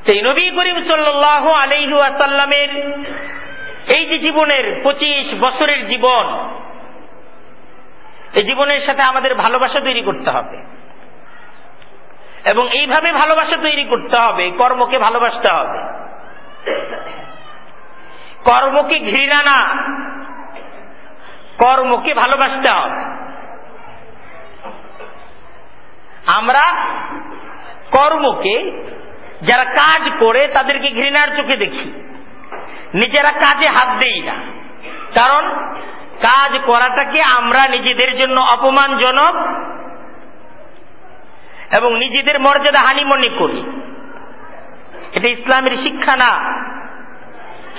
সেই নবী করিম সাল্লাল্লাহু আলাইহি ওয়াসাল্লামের এই যে জীবনের 25 বছরের জীবন, এই জীবনের সাথে আমাদের ভালোবাসা তৈরি করতে হবে, এবং এইভাবে ভালোবাসা তৈরি করতে হবে, কর্মকে ভালোবাসতে হবে, কর্মকে ঘৃণা না, কর্মকে ভালোবাসতে হবে। আমরা কর্মকে, যারা কাজ করে তাদেরকে ঘৃণার চোখে দেখি, নিজেরা কাজে হাত দেই না, কারণ কাজ করাটাকে আমরা নিজেদের জন্য অপমানজনক এবং নিজেদের মর্যাদা হানি মনে করি। এটা ইসলামের শিক্ষা না।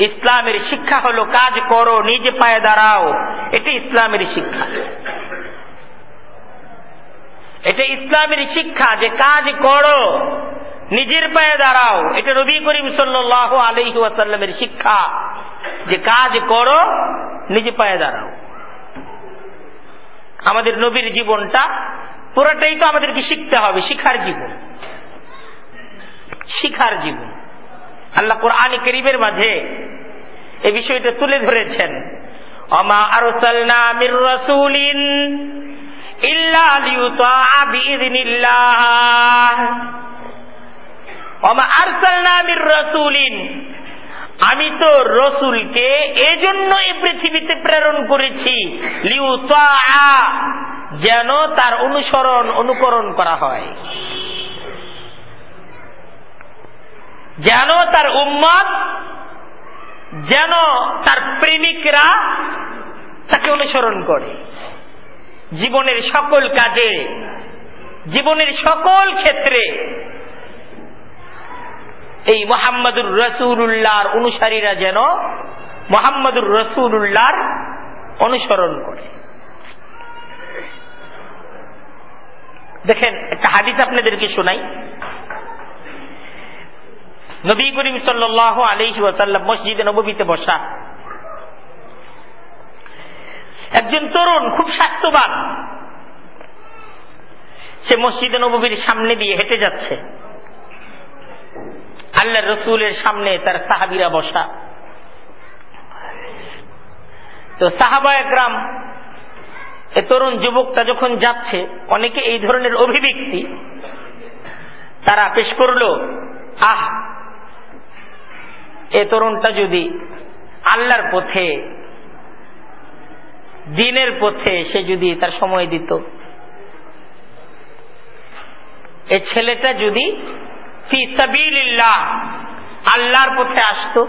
ইসলামের শিক্ষা হলো কাজ করো, নিজে পায়ে দাঁড়াও, এটা ইসলামের শিক্ষা। এটা ইসলামের শিক্ষা যে কাজ করো, নিজের পায়ে দাঁড়াও, এটা নবী করিম সাল্লাল্লাহু আলাইহি ওয়াসাল্লামের শিক্ষা যে কাজ করো, নিজে পায়ে দাঁড়াও। আমাদের নবীর জীবনটা পুরোটাই তো আমাদেরকে শিখতে হবে, শিখার জীবন, শিখার জীবন। আল্লাহ কোরআনে কারীমের মাঝে এই বিষয়টা তুলে ধরেছেন, ওমা আরসালনা মির রাসূলিন ইল্লা লিয়ুতাআ বিইযনিল্লাহ। ওমা আরসালনা মির রাসূলিন, আমি তো রসুলকে এজন্য এই পৃথিবীতে প্রেরণ করেছি, লিয়ুতাআ, যেন তার অনুসরণ অনুকরণ করা হয়, যেন তার উম্মত, যেন তার প্রেমিকরা তাকে অনুসরণ করে জীবনের সকল কাজে, জীবনের সকল ক্ষেত্রে এই মুহাম্মদুর রাসূলুল্লাহর অনুসারীরা যেন মুহাম্মদুর রাসূলুল্লাহর অনুসরণ করে। দেখেন, একটা হাদিস আপনাদেরকে শোনাই। নবী করিম সাল্লাল্লাহু আলাইহি ওয়াসাল্লাম মসজিদে নববীতে বসা, একজন তরুণ খুব স্বাস্থ্যবান, সে মসজিদে নববীর সামনে দিয়ে হেঁটে যাচ্ছে। আল্লাহর রাসূলের সামনে তার সাহাবীরা বসা। তো সাহাবায়ে কেরাম, এ তরুণ যুবকটা যখন যাচ্ছে, অনেকে এই ধরনের অভিব্যক্তি তারা পেশ করলো, আহ, এ তরুণটা যদি আল্লাহর পথে, দ্বীনের পথে সে যদি তার সময় দিত, এ ছেলেটা যদি ফি সাবিলিল্লাহ, আল্লাহর পথে আসতো।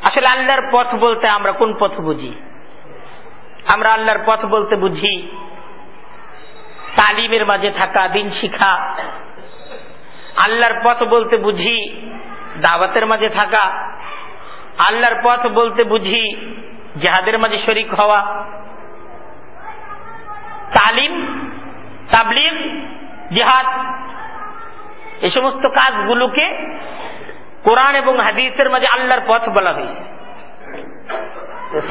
আসলে আল্লাহর পথ বলতে আমরা কোন পথ বুঝি? আমরা আল্লাহর পথ বলতে বুঝি তালিমের মাঝে থাকা, দিন শিখা। আল্লাহর পথ বলতে বুঝি দাওয়াতের মাঝে থাকা। আল্লাহর পথ বলতে বুঝি জিহাদের মাঝে শরীক হওয়া। তালিম, তাবলীগ, জিহাদ, এই সমস্ত কাজগুলোকে কোরআন এবং হাদিসের মাঝে আল্লাহর পথ বলা হয়েছে।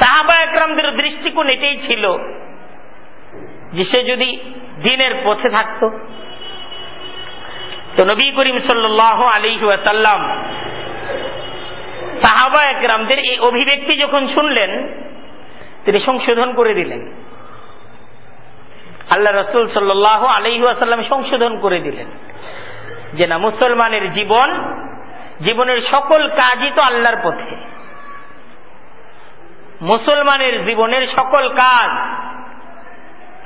সাহাবায়ে কেরামদের দৃষ্টিকোণ এটাই ছিল যে সে যদি দ্বীনের পথে থাকত। তো নবী করিম সাল্লাল্লাহু আলাইহি ওয়াসাল্লাম সাহাবায়ে কেরামদের এই অভিব্যক্তি যখন শুনলেন, তিনি সংশোধন করে দিলেন। আল্লাহ রাসূল সাল্লাল্লাহু আলাইহি ওয়াসাল্লাম সংশোধন করে দিলেন যে না, মুসলমানের জীবন, জীবনের সকল কাজই তো আল্লাহর পথে। মুসলমানের জীবনের সকল কাজ,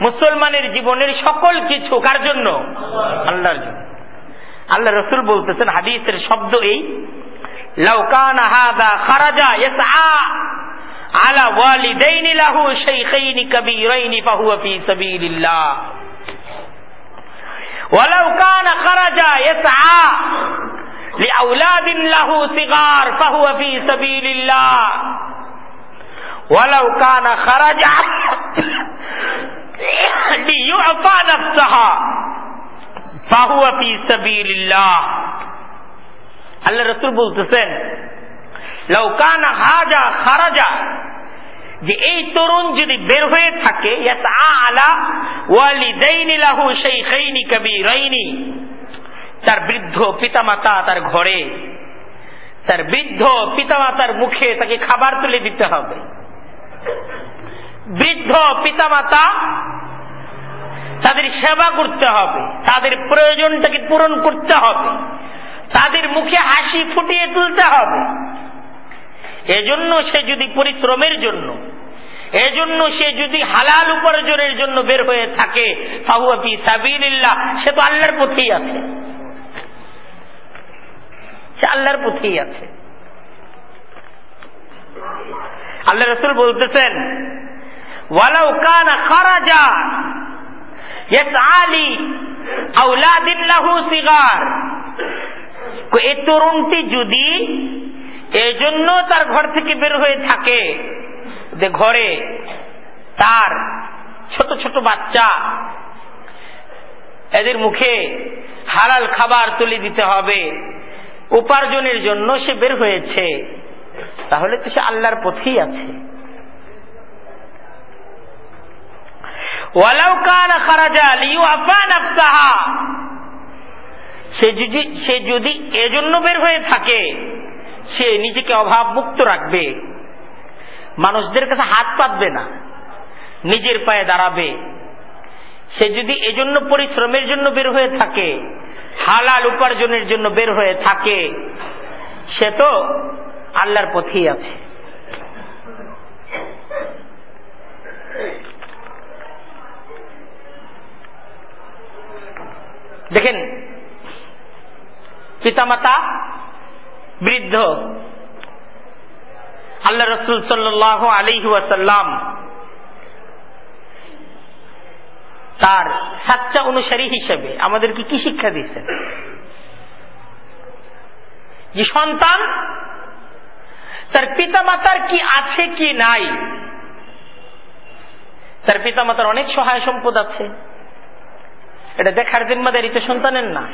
মুসলমানের জীবনের সকল কিছু কার জন্য? আল্লাহর জন্য। আল্লাহ রাসূল বলতেছেন, হাদিসের শব্দ এই, লাউ কানা হাযা খারাজা ইয়াসআ আলা ওয়ালিদাইনি লাহু শাইখাইনি কাবীরাইনি ফাহুয়া ফি সাবিলিল্লাহ ওয়ালাউ কানা খারাজা ইয়াসআ লিআওলাদিন লাহু সিগার ফাহুয়া ফি সাবিলিল্লাহ ওয়ালাউ কানা খারাজা লিইউফা নাফসাহা ফাহুয়া ফি সাবিলিল্লাহ। আল্লাহ রাসূল বলতেছেন, লাউ কানা হাযা খারাজা, যে এই তরুণ যদি বের হয়ে থাকে, ইয়াসআ আলা ওয়ালিদাইনি লাহু শাইখাইনি কাবীরাইনি, তার বৃদ্ধ পিতামাতা তার ঘরে, তার বৃদ্ধ পিতামাতার মুখে তাকে খাবার তুলে দিতে হবে। বৃদ্ধ পিতামাতা, তাদের সেবা করতে হবে, তাদের প্রয়োজনটাকে পূরণ করতে হবে, তাদের মুখে হাসি ফুটিয়ে তুলতে হবে। এজন্য সে যদি পরিশ্রমের জন্য, এজন্য সে যদি হালাল উপার্জনের জন্য বের হয়ে থাকে, ফাহুয়া ফি সাবিলিল্লাহ, সে তো আল্লাহর পথেই আছে, সে আল্লাহর পথেই আছে। আল্লাহ রাসূল বলতেছেন, ওয়ালাউ কানা খারাজা ইয়াসআলি আওলাদিন লাহু সিগার, এই তরুণটি যদি এজন্য তার ঘর থেকে বের হয়ে থাকে যে ঘরে তার ছোট ছোট বাচ্চা, এদের মুখে হালাল খাবার তুলে দিতে হবে, উপার্জনের জন্য সে বের হয়েছে, তাহলে তো সে আল্লাহর পথেই আছে। ওয়ালাউ কানা খারাজা লিউআফা নাফসাহা, সে যদি এজন্য বের হয়ে থাকে সে নিজেকে অভাব মুক্ত রাখবে, মানুষদের কাছে হাত পাতবে না, নিজের পায়ে দাঁড়াবে, সে যদি এজন্য পরিশ্রমের জন্য বের হয়ে থাকে, হালাল উপার্জনের জন্য বের হয়ে থাকে, সে তো আল্লাহর পথেই আছে। দেখেন, পিতামাতা বৃদ্ধ, আল্লাহ রাসূল সাল্লাল্লাহু আলাইহি ওয়াসাল্লাম তার সাচ্চা অনুসারী হিসেবে আমাদেরকে কি শিক্ষা দিচ্ছেন? যে সন্তান তার পিতামাতার কি আছে কি নাই, তার পিতামাতার অনেক সহায় সম্পদ আছে, এটা দেখার জিম্মাদারি তো সন্তানের না।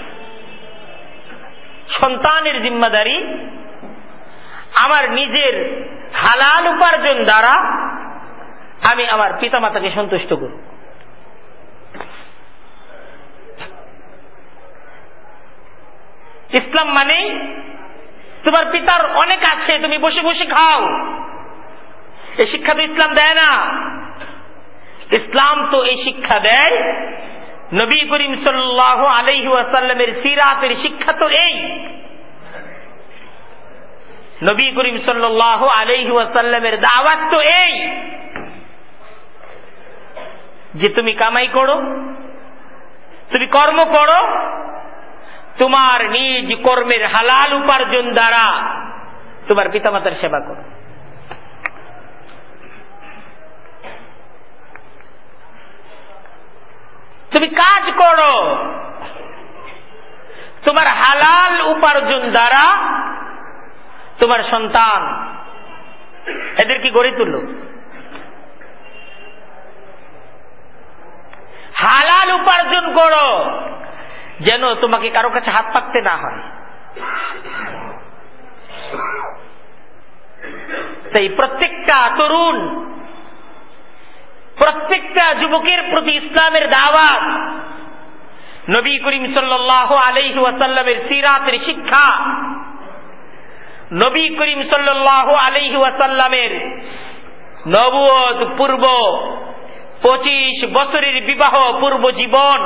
সন্তানের জিম্মাদারি আমার নিজের হালাল উপার্জন দ্বারা আমি আমার পিতামাতাকে সন্তুষ্ট করব। ইসলাম মানে তোমার পিতার অনেক আছে, তুমি বসে বসে খাও, এই শিক্ষা তো ইসলাম দেয় না। ইসলাম তো এই শিক্ষা দেয়, নবী করিম সাল্লাল্লাহু আলাইহি ওয়াসাল্লামের সিরাতের শিক্ষা তো এই। নবী করিম সাল্লাল্লাহু আলাইহি ওয়াসাল্লামের দাওয়াত তো এই যে তুমি কামাই করো, তুমি কর্ম করো, তোমার নিজ কর্মের হালাল উপার্জন দ্বারা তোমার পিতামাতার সেবা করো। তুমি কাজ করো, তোমার হালাল উপার্জন দ্বারা তোমার সন্তান এদেরকে গড়ে তুলো। হালাল উপার্জন করো যেন তোমাকে কারো কাছে হাত পাততে না হয়। তাই প্রত্যেকটা তরুণ, প্রত্যেকটা যুবকের প্রতি ইসলামের দাওয়াত, নবী করিম সাল্লাল্লাহু আলাইহি ওয়াসাল্লামের সিরাতের শিক্ষা, নবী করিম সাল্লাল্লাহু আলাইহি ওয়াসাল্লামের নবুয়ত পূর্ব 25 বছরের বিবাহ পূর্ব জীবন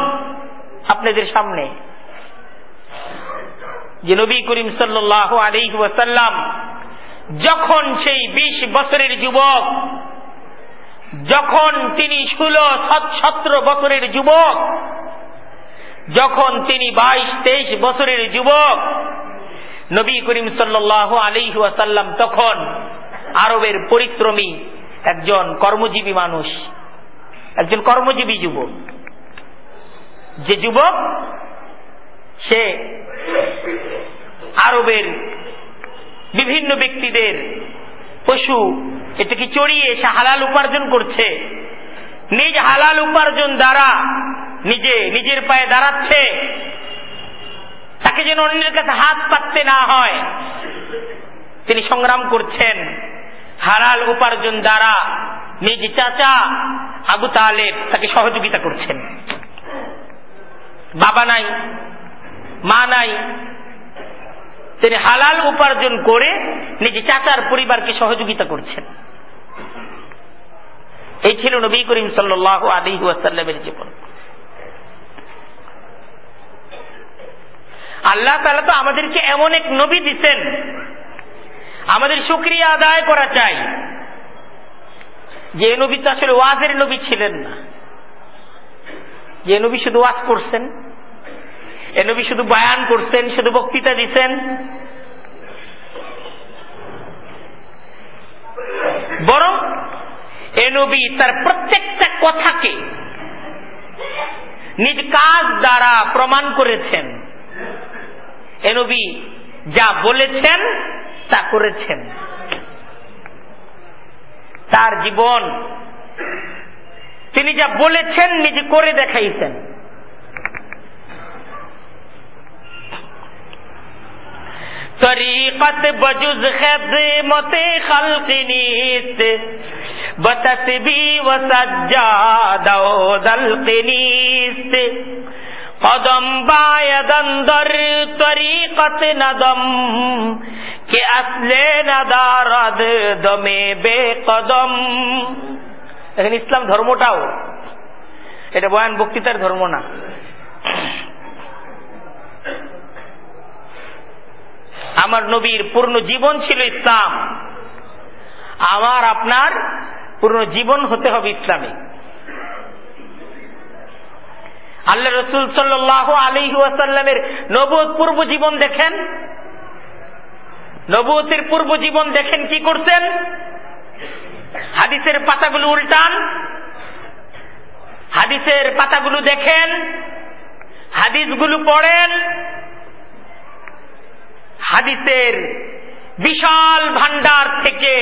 আপনাদের সামনে। যে নবী করিম সাল্লাল্লাহু আলাইহি ওয়াসাল্লাম যখন সেই 20 বছরের যুবক, যখন তিনি 16-17 বছরের যুবক, যখন তিনি 22-23 বছরের যুবক, নবী করিম সাল্লাল্লাহু আলাইহি ওয়াসাল্লাম তখন আরবের পরিশ্রমী একজন কর্মজীবী মানুষ, একজন কর্মজীবী যুবক। যে যুবক সে আরবের বিভিন্ন ব্যক্তিদের পশু এটাকে চড়িয়ে সে হালাল উপার্জন করছে, নিজ হালাল উপার্জন দ্বারা নিজের পায়ে দাঁড়াচ্ছে, তাকে যেন অন্যের কাছে হাত পাততে না হয় তিনি সংগ্রাম করছেন। হালাল উপার্জন দ্বারা নিজ চাচা আবু তালেব তাকে সহযোগিতা করছেন। বাবা নাই, মা নাই, তিনি হালাল উপার্জন করে নিজ চাচার পরিবারকে সহযোগিতা করছেন। এই ছিল নবী করিম সাল্লাল্লাহু আলাইহি ওয়াসাল্লামের জীবন। আল্লাহ তাআলা তো আমাদেরকে এমন এক নবী দিচ্ছেন, আমাদের শুকরিয়া আদায় করা চাই। যে নবী তো আসলে ওয়াজের নবী ছিলেন না, যে নবী শুধু ওয়াজ করছেন, এ নবী শুধু বয়ান করছেন, শুধু বক্তৃতা দিচ্ছেন, বরং এ নবী তার প্রত্যেকটা কথাকে নিজ কাজ দ্বারা প্রমাণ করেছেন। এ নবী যা বলেছেন তা করেছেন। তার জীবন তিনি যা বলেছেন নিজে করে দেখাইছেন। তরিকত বজুজ খিদমতে খালক নিত, বতসবি ওয়াসাজ্জাদা ওয়ালকিনিস কদম বায়দন্দর তরিকত নদম কে আসলে নদারদ দমে বেকদম। এখন ইসলাম ধর্মটাও, এটা বয়ান বক্তৃতার ধর্ম না। আমার নবীর পূর্ণ জীবন ছিল ইসলাম, আমার আপনার পূর্ণ জীবন হতে হবে ইসলামে। আল্লাহ রাসূল সাল্লাল্লাহু আলাইহি ওয়াসাল্লামের নবুয়ত পূর্ব জীবন দেখেন, নবুয়তের পূর্ব জীবন দেখেন কি করতেন। হাদিসের পাতাগুলো উল্টান, হাদিসের পাতাগুলো দেখেন, হাদিসগুলো পড়েন। হাদিসের বিশাল ভান্ডার থেকে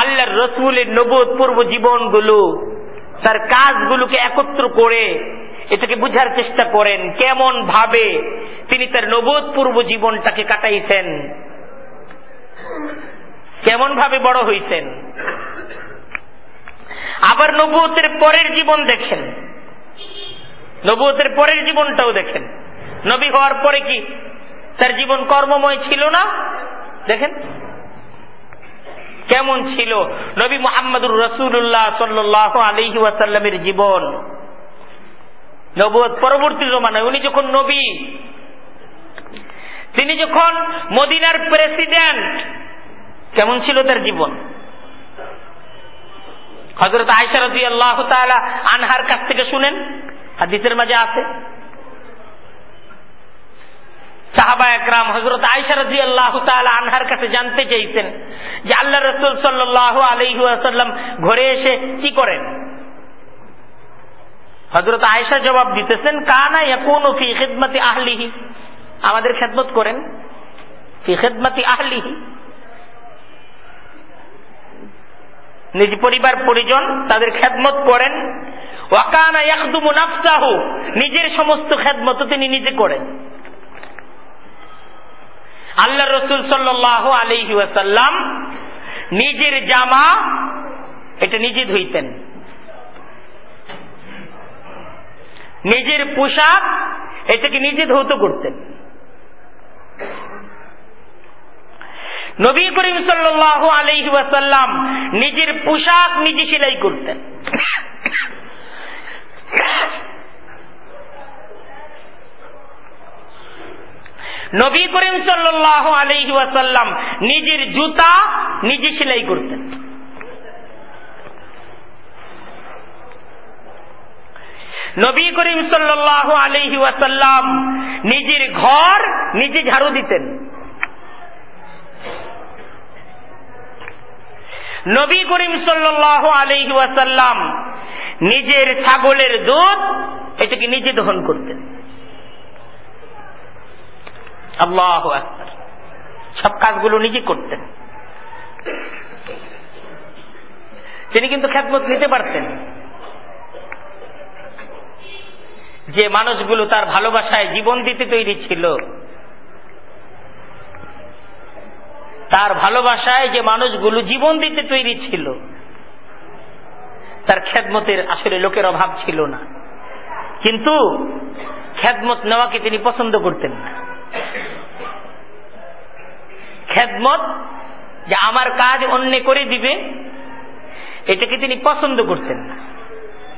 আল্লাহর রাসূলের নবুয়ত পূর্ব জীবনগুলো, তার কাজগুলোকে একত্র করে এটাকে বুঝার চেষ্টা করেন কেমন ভাবে তিনি তার নবুয়ত পূর্ব জীবনটাকে কাটাইছেন, কেমন ভাবে বড় হইছেন। আবার নবুয়তের পরের জীবন দেখেন, নবুয়তের পরের জীবনটাও দেখেন। নবী হওয়ার পরে কি তার জীবন কর্মময় ছিল না? দেখেন কেমন ছিল নবী মুহাম্মদুর রাসূলুল্লাহ সাল্লাল্লাহু আলাইহি ওয়াসাল্লামের জীবন। নবুয়ত পরবর্তী জমানায় উনি যখন নবী, তিনি যখন মদিনার প্রেসিডেন্ট, কেমন ছিল তার জীবন। হযরত আয়েশা রাদিয়াল্লাহু তাআলা আনহার কাছ থেকে শুনেন, হাদিসের মাঝে আছে। সাহাবা একরাম হযরত আয়েশা রাদিয়াল্লাহু তাআলা আনহার কাছে জানতে চাইছেন যে আল্লাহ রাসূল সাল্লাল্লাহু আলাইহি ওয়াসাল্লাম ঘরে এসে কি করেন। হযরত আয়েশা জবাব দিতেছেন, কানা ইয়াকুনু ফি খিদমতি আহলিহি, আমাদের খেদমত করেন। ফি খিদমতি আহলিহি, নিজ পরিবার পরিজন তাদের খেদমত করেন। ওয়া কানা ইয়াখদুমু নাফসাহু, নিজের সমস্ত খেদমত তিনি নিজে করেন। আল্লাহ রাসূল সাল্লাল্লাহু আলাইহি ওয়াসাল্লাম নিজের জামা এটা নিজে ধুইতেন, নিজের পোশাক এটাকে নিজে ধৌত করতেন। নবী করিম সাল্লাল্লাহু আলাইহি ওয়াসাল্লাম নিজের পোশাক নিজে সেলাই করতেন। নবী করিম সাল্লাল্লাহু আলাইহি ওয়াসাল্লাম নিজের জুতা নিজে সেলাই করতেন। নবী করিম সাল্লাল্লাহু আলাইহি ওয়াসাল্লাম নিজের ঘর নিজে ঝাড়ু দিতেন। নবী করিম সাল্লাল্লাহু আলাইহি ওয়াসাল্লাম নিজের ছাগলের দুধ এটাকে নিজে দহন করতেন। আল্লাহু আকবার, সব কাজগুলো নিজে করতেন। তিনি কিন্তু খেদমত নিতে পারতেন। যে মানুষগুলো তার ভালোবাসায় জীবন দিতে তৈরি ছিল, তার ভালোবাসায় যে মানুষগুলো জীবন দিতে তৈরি ছিল, তার খেদমতের আসলে লোকের অভাব ছিল না। কিন্তু খেদমত নেওয়াকে তিনি পছন্দ করতেন না। খেদমত যে আমার কাজ অন্য করে দিবে এটাকে তিনি পছন্দ করতেন না।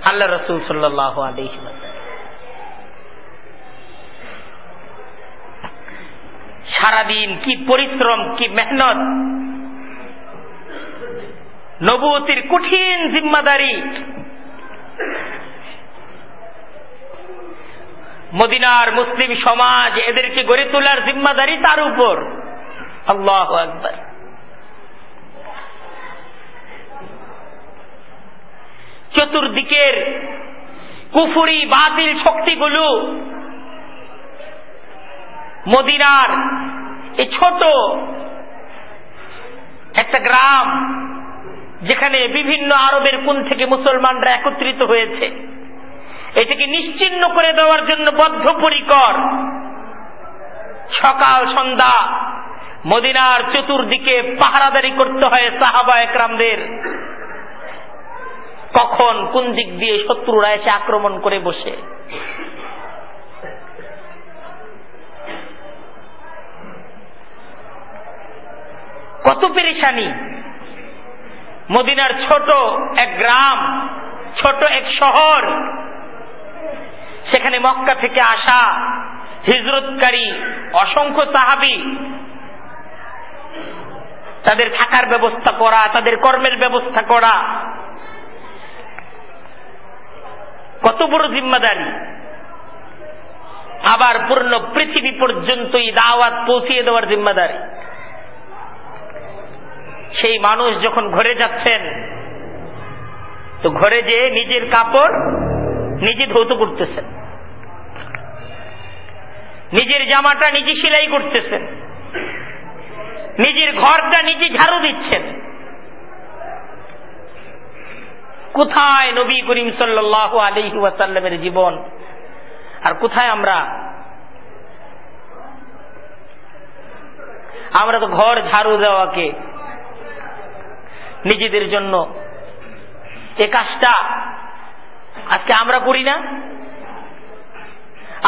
আল্লাহ রাসূল সাল্লাল্লাহু আলাইহি ওয়াসাল্লাম সারাদিন কি পরিশ্রম, কি মেহনত, নবুয়তের কঠিন জিম্মাদারি, মদিনার মুসলিম সমাজ এদেরকে গড়ে তোলার জিম্মাদারি তার উপর। আল্লাহু আকবার। চতুর্দিকের কুফরি বাতিল শক্তিগুলো মদিনার এই ছোট একটা গ্রাম, যেখানে বিভিন্ন আরবের কোণ থেকে মুসলমানরা একত্রিত হয়েছে, এটাকে নিশ্চিহ্ন করে দেওয়ার জন্য বদ্ধপরিকর। সকাল সন্ধ্যা মদিনার চতুর্দিকে পাহারাদারি করতে হয় সাহাবা একরামদের। কখন কোন দিক দিয়ে শত্রুরা এসে আক্রমণ করে বসে। কত পেরেশানি। মদিনার ছোট এক গ্রাম, ছোট এক শহর, সেখানে মক্কা থেকে আসা হিজরতকারী অসংখ্য সাহাবী, তাদের থাকার ব্যবস্থা করা, তাদের কর্মের ব্যবস্থা করা কত বড় জিম্মাদারি। আবার পূর্ণ পৃথিবী পর্যন্ত এই দাওয়াত পৌঁছিয়ে দেওয়ার জিম্মাদারি। সেই মানুষ যখন ঘরে যাচ্ছেন, তো ঘরে যে নিজের কাপড় নিজে ধৌত করতেছেন, নিজের জামাটা নিজে সেলাই করতেছেন, নিজের ঘরটা নিজে ঝাড়ু দিচ্ছেন। কোথায় নবী করিম সাল্লাল্লাহু আলাইহি ওয়াসাল্লামের জীবন, আর কোথায় আমরা? আমরা তো ঘর ঝাড়ু দেওয়াকে নিজেদের জন্য এ কাজটা আজকে আমরা করি না।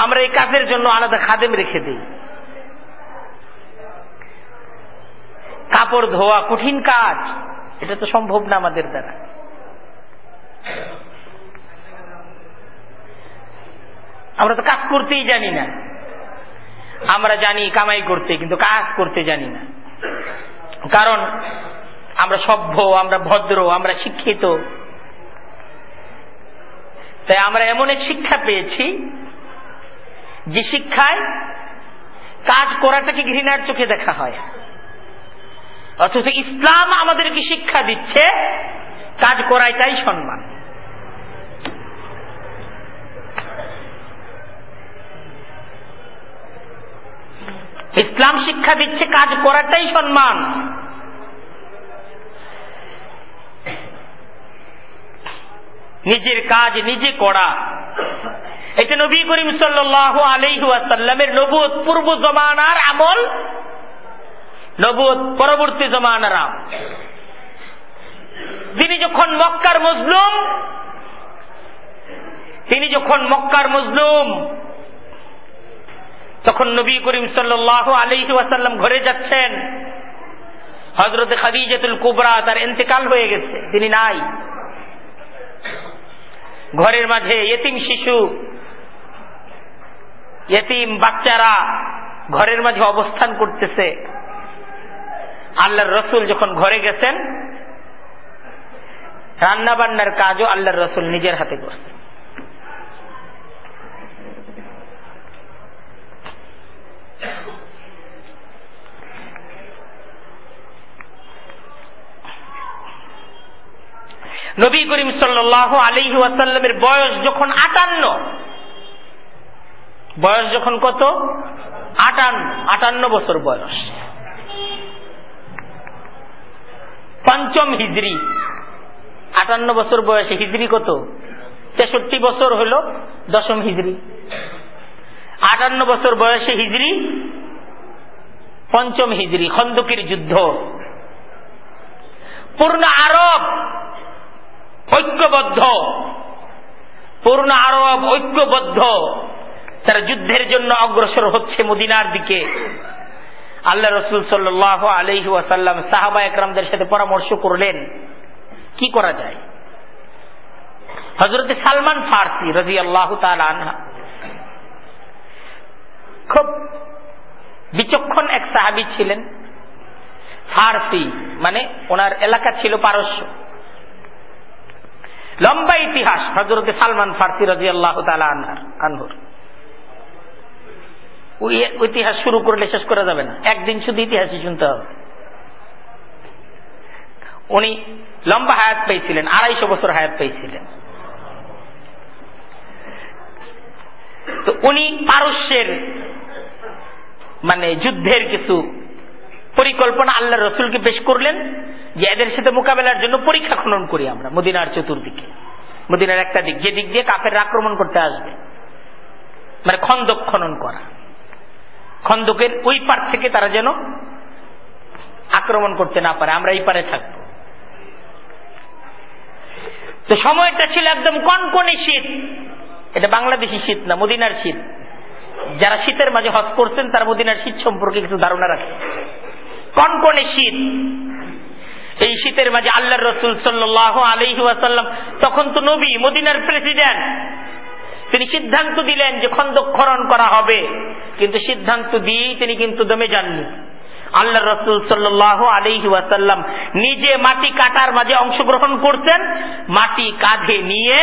আমরা এই কাজের জন্য আলাদা খাদেম রেখে দিই। কাপড় ধোয়া কঠিন কাজ, এটা তো সম্ভব না আমাদের দ্বারা। আমরা তো কাজ করতেই জানি না। আমরা জানি কামাই করতে, কিন্তু কাজ করতে জানি না। কারণ আমরা সভ্য, আমরা ভদ্র, আমরা শিক্ষিত। তাই আমরা এমন এক শিক্ষা পেয়েছি যে শিক্ষায় কাজ করাটাকে ঘৃণার চোখে দেখা হয়, অথচ ইসলাম আমাদেরকে শিক্ষা দিচ্ছে কাজ করাটাই সম্মান। ইসলাম শিক্ষা দিচ্ছে কাজ করাটাই সম্মান। নিজের কাজ নিজে করা, এটা নবী করিম সাল্লাল্লাহু আলাইহি ওয়াসাল্লামের নবুয়ত পূর্ব জমানার আমল, নবুয়ত পরবর্তী জমানার আমল। তিনি যখন মক্কার মজলুম, তখন নবী করিম সাল্লাল্লাহু আলাইহি ওয়াসাল্লাম ঘরে যাচ্ছেন। হযরত খাদিজাতুল কুবরা তার ইন্তেকাল হয়ে গেছে, তিনি নাই। ঘরের মাঝে ইতিম শিশু, ইতিম বাচ্চারা ঘরের মাঝে অবস্থান করতেছে। আল্লাহর রাসূল যখন ঘরে গেছেন, রান্না বান্নার কাজও আল্লাহর রাসূল নিজের হাতে করছেন। নবী করিম সাল্লাল্লাহু আলাইহি ওয়াসাল্লামের বয়স যখন 58, বয়স যখন কত? 58 বছর বয়স। পঞ্চম হিজরি, 58 বছর বয়সে হিজরি কত? 63 বছর হল দশম হিজরি। 58 বছর বয়সে হিজরি, পঞ্চম হিজরি, খন্দকের যুদ্ধ। পূর্ণ আরব ঐক্যবদ্ধ, পূর্ণ আরব ঐক্যবদ্ধ, তারা যুদ্ধের জন্য অগ্রসর হচ্ছে মদিনার দিকে। আল্লাহ রাসূল সাল্লাল্লাহু আলাইহি ওয়াসাল্লাম সাহাবা একরামদের সাথে পরামর্শ করলেন কি করা যায়। হযরত সালমান ফারসি রাদিয়াল্লাহু তাআলা আনহু খুব বিচক্ষণ এক সাহাবী ছিলেন। ফারসি মানে ওনার এলাকা ছিল পারস্য। লম্বা ইতিহাস হযরত সালমান ফারসি রাদিয়াল্লাহু তাআলা আনহুর। ওই ইতিহাস শুরু করলে শেষ করা যাবে না, একদিন শুধু ইতিহাসই শুনতে হবে। উনি লম্বা হায়াত পেয়েছিলেন, 250 বছর হায়াত পেয়েছিলেন। তো উনি পারস্যের মানে যুদ্ধের কিছু পরিকল্পনা আল্লাহর রাসূলকে পেশ করলেন যে এদের সাথে মোকাবেলার জন্য পরীক্ষা খনন করি আমরা মদিনার চতুর্দিকে। মদিনার একটা দিক, যে দিক দিয়ে কাফেররা আক্রমণ করতে আসবে, মানে খন্দক খনন করা। খন্দকের ওই পার থেকে তারা যেন আক্রমণ করতে না পারে, আমরা এই পারে থাকবো। তো সময়টা ছিল একদম কনকনে শীত। এটা বাংলাদেশি শীত না, মদিনার শীত। যারা শীতের মাঝে হজ করছেন তারা মদিনার শীত সম্পর্কে কিছু ধারণা রাখে। কনকনে শীত। এই শীতের মাঝে আল্লাহর রাসূল সাল্লাল্লাহু আলাইহি ওয়াসাল্লাম, তখন তো নবী, মদিনার প্রেসিডেন্ট, তিনি সিদ্ধান্ত দিলেন যে খন্দক খনন করা হবে, কিন্তু সিদ্ধান্ত দিয়েই তিনি কিন্তু দমে যাননি। আল্লাহর রাসূল সাল্লাল্লাহু আলাইহি ওয়াসাল্লাম নিজে মাটি কাটার মাঝে অংশগ্রহণ করতেন, মাটি কাঁধে নিয়ে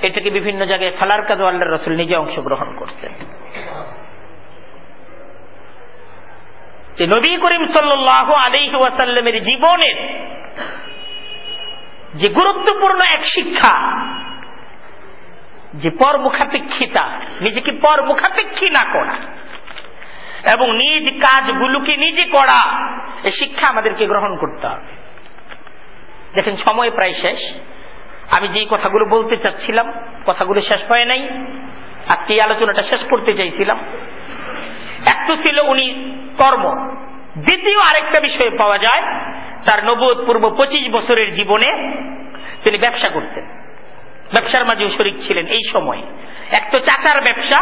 এটাকে বিভিন্ন জায়গায় ফেলার কাজে আল্লাহর রাসূল নিজে অংশগ্রহণ করতেন। নবী করিম সাল্লাল্লাহু আলাইহি ওয়াসাল্লামের জীবনের যে গুরুত্বপূর্ণ এক শিক্ষা, যে পর মুখাপেক্ষিতা, নিজেকে পর মুখাপেক্ষী না করা এবং নিজ কাজগুলোকে নিজে করা, এই শিক্ষা আমাদেরকে গ্রহণ করতে হবে। দেখেন সময় প্রায় শেষ। আমি যে কথাগুলো বলতে চাচ্ছিলাম কথাগুলো শেষ হয় নাই। আজকে এই আলোচনাটা শেষ করতে চাইছিলাম। এক তো ছিল উনি কর্ম, দ্বিতীয় আরেকটা বিষয় পাওয়া যায় তার নবুয়ত পূর্ব 25 বছরের জীবনে তিনি ব্যবসা করতেন, ব্যবসার মাঝেও শরীক ছিলেন। এই সময় এক তো চাচার ব্যবসা,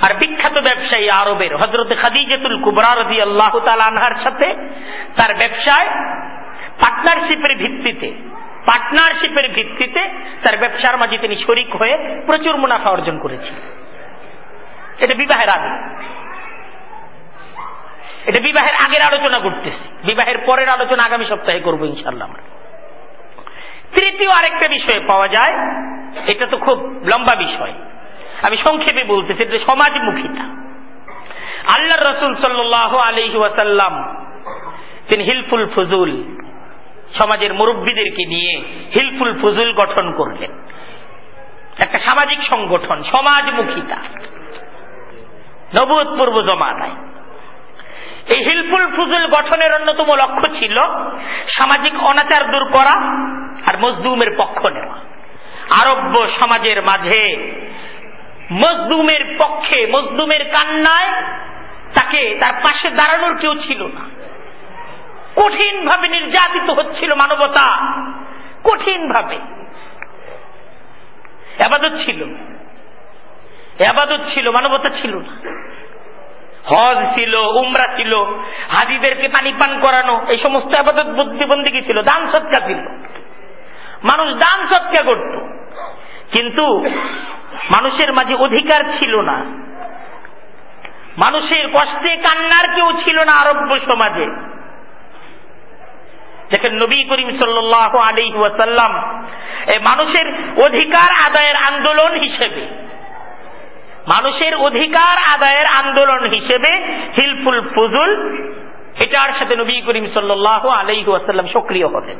আর বিখ্যাত ব্যবসায়ী আরবের হযরত খাদিজাতুল কুবরা রাদিয়াল্লাহু তাআলা আনহার সাথে তার ব্যবসায় পার্টনারশিপের ভিত্তিতে তার ব্যবসার মাঝে তিনি শরীক হয়ে প্রচুর মুনাফা অর্জন করেছিলেন। এটা বিবাহের আগে, এটা বিবাহের আগের আলোচনা করতেছি, বিবাহের পরের আলোচনা আগামী সপ্তাহে করবো ইনশাআল্লাহ। তৃতীয় আরেকটা বিষয় পাওয়া যায়, এটা তো খুব লম্বা বিষয়, আমি সংক্ষেপে বলতেছি, এটা সমাজমুখিতা। আল্লাহর রাসূল সাল্লাল্লাহু আলাইহি ওয়াসাল্লাম তিনি হিলফুল ফুজুল, সমাজের মুরব্বীদেরকে নিয়ে হিলফুল ফুজুল গঠন করলেন, একটা সামাজিক সংগঠন, সমাজমুখিতা, নবুয়ত পূর্ব জমানায়। এই হিলফুল ফুজুল গঠনের অন্যতম লক্ষ্য ছিল সামাজিক অনাচার দূর করা আর মজলুমের পক্ষ নেওয়া। আরব্য সমাজের মাঝে মজলুমের পক্ষে, মজলুমের কান্নায় তাকে তার পাশে দাঁড়ানোর কেউ ছিল না। কঠিন ভাবে নির্যাতিত হচ্ছিল মানবতা, কঠিন ভাবে। ইবাদত ছিল, মানবতা ছিল না। হজ ছিল, উমরা ছিল, হাজীদেরকে পানি পান করানো, এই সমস্ত ইবাদত বন্দেগী ছিল, দান সদকা ছিল, মানুষ দান সদকা করত, কিন্তু মানুষের মাঝে অধিকার ছিল না, মানুষের কষ্টে কান্নার কেউ ছিল না আরব্য সমাজে। দেখেন নবী করিম সাল্লাল্লাহু আলাইহি ওয়াসাল্লাম মানুষের অধিকার আদায়ের আন্দোলন হিসেবে, মানুষের অধিকার আদায়ের আন্দোলন হিসেবে হিলফুল ফুজুল, এটার সাথে নবী করিম সাল্লাল্লাহু আলাইহি ওয়াসাল্লাম সক্রিয় হতেন।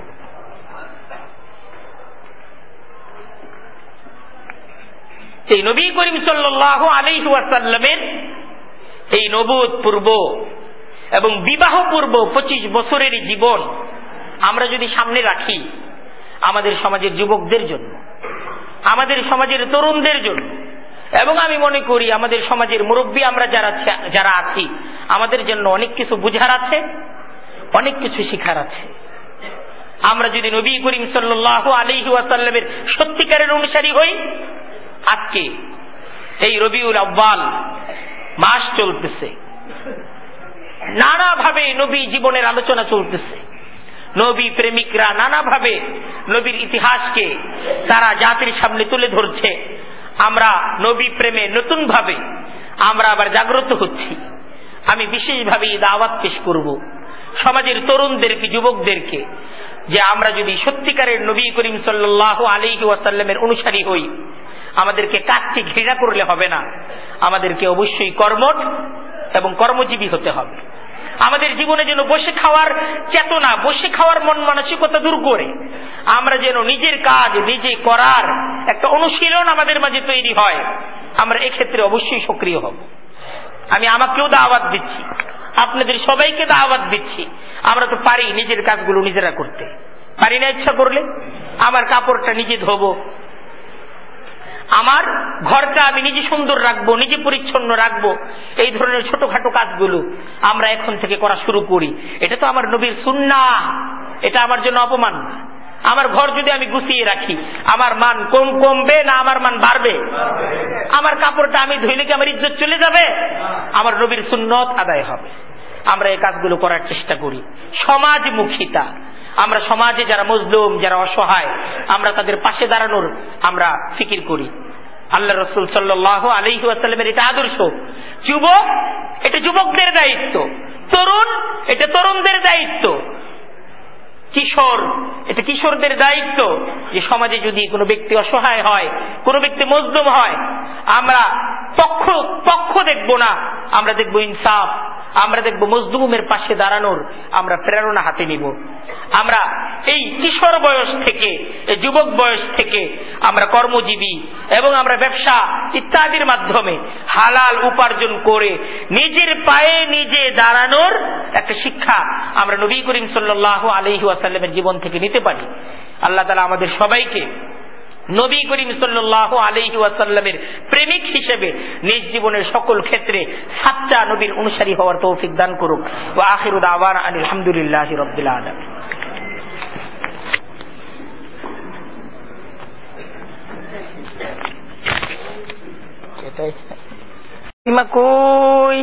এই নবী করিম সাল্লাল্লাহু আলাইহি ওয়াসাল্লামের এই নবুয়ত পূর্ব এবং বিবাহ পূর্ব 25 বছরের জীবন আমরা যদি সামনে রাখি আমাদের সমাজের যুবকদের জন্য, আমাদের সমাজের তরুণদের জন্য, এবং আমি মনে করি আমাদের সমাজের মুরব্বী আমরা যারা আছি, আমাদের জন্য অনেক কিছু বুঝার আছে, অনেক কিছু শিখার আছে। আমরা যদি নবী করিম সাল্লাল্লাহু আলাইহি ওয়াসাল্লামের সত্যিকারের অনুসারী হই, আজকে এই রবিউল আউয়াল মাস চলতেছে, নানাভাবে নবী জীবনের আলোচনা চলতেছে, নবী প্রেমিকরা নানাভাবে নবীর ইতিহাসকে তারা জাতির সামনে তুলে ধরছে। আমরা নবী প্রেমে নতুন ভাবে আমরা আবার জাগ্রত হচ্ছি। আমি বিশেষভাবে এই দাওয়াত পেশ করব সমাজের তরুণদেরকে, যুবকদেরকে, যে আমরা যদি সত্যিকারের নবী করিম সাল্লাল্লাহু আলাইহি ওয়াসাল্লামের অনুসারী হই, আমাদেরকে কাজকে ঘৃণা করলে হবে না, আমাদেরকে অবশ্যই কর্মঠ এবং কর্মজীবী হতে হবে। আমাদের জীবনে যেন বসে খাওয়ার চেতনা, বসে খাওয়ার মন মানসিকতা দূর করে আমরা যেন নিজের কাজ নিজে করার একটা অনুশীলন আমাদের মাঝে তৈরি হয়। আমরা এক্ষেত্রে অবশ্যই সক্রিয় হব। আমি আমাকেও দাওয়াত দিচ্ছি, আপনাদের সবাইকে দাওয়াত দিচ্ছি। আমরা তো পারি নিজের কাজগুলো নিজেরা করতে, পারি না? ইচ্ছা করলে আমার কাপড়টা নিজে ধোবো, আমার ঘরটা আমি নিজে সুন্দর রাখবো, নিজে পরিচ্ছন্ন রাখবো, এই ধরনের ছোটখাটো কাজগুলো আমরা এখন থেকে করা শুরু করি। এটা তো আমার নবীর সুন্নাহ, এটা আমার জন্য অপমান না। আমার ঘর যদি আমি গুছিয়ে রাখি, আমার মান কমবে না আমার মান বাড়বে? আমার কাপড়টা আমি ধুইলে কি আমার ইজ্জত চলে যাবে? আমার নবীর সুন্নত আদায় হবে। আমরা এই কাজগুলো করার চেষ্টা করি। সমাজমুখিতা, আমরা সমাজে যারা মজলুম, যারা অসহায়, আমরা তাদের পাশে দাঁড়ানোর আমরা ফিকির করি। আল্লাহ রাসূল সাল্লাল্লাহু আলাইহি ওয়াসাল্লামের এটা আদর্শ। যুবক, এটা যুবকদের দায়িত্ব। তরুণ, এটা তরুণদের দায়িত্ব। কিশোর, এটা কিশোরদের দায়িত্ব যে সমাজে যদি কোনো ব্যক্তি অসহায় হয়, কোনো ব্যক্তি মজলুম হয়, আমরা পক্ষ দেখব না, আমরা দেখব ইনসাফ, আমরা দেখব মজলুমের পাশে দাঁড়ানোর আমরা প্রেরণা হাতে নিব। আমরা এই কিশোর বয়স থেকে, এই যুবক বয়স থেকে আমরা কর্মজীবী এবং আমরা ব্যবসা ইত্যাদির মাধ্যমে হালাল উপার্জন করে নিজের পায়ে নিজে দাঁড়ানোর একটা শিক্ষা আমরা নবী করিম সাল্লাল্লাহু আলাইহি ওয়াসাল্লামের জীবন থেকে নিতে পারি। আল্লাহ তাআলা আমাদের সবাইকে নবী করিম সাল্লাল্লাহু আলাইহি ওয়াসাল্লামের প্রেমিক হিসেবে নিজ জীবনের সকল ক্ষেত্রে সাচ্চা নবীর অনুসারী হওয়ার তৌফিক দান করুক। ওয়া আখিরু দাওয়ানা আলহামদুলিল্লাহি রাব্বিল আলামিন। এটাই কই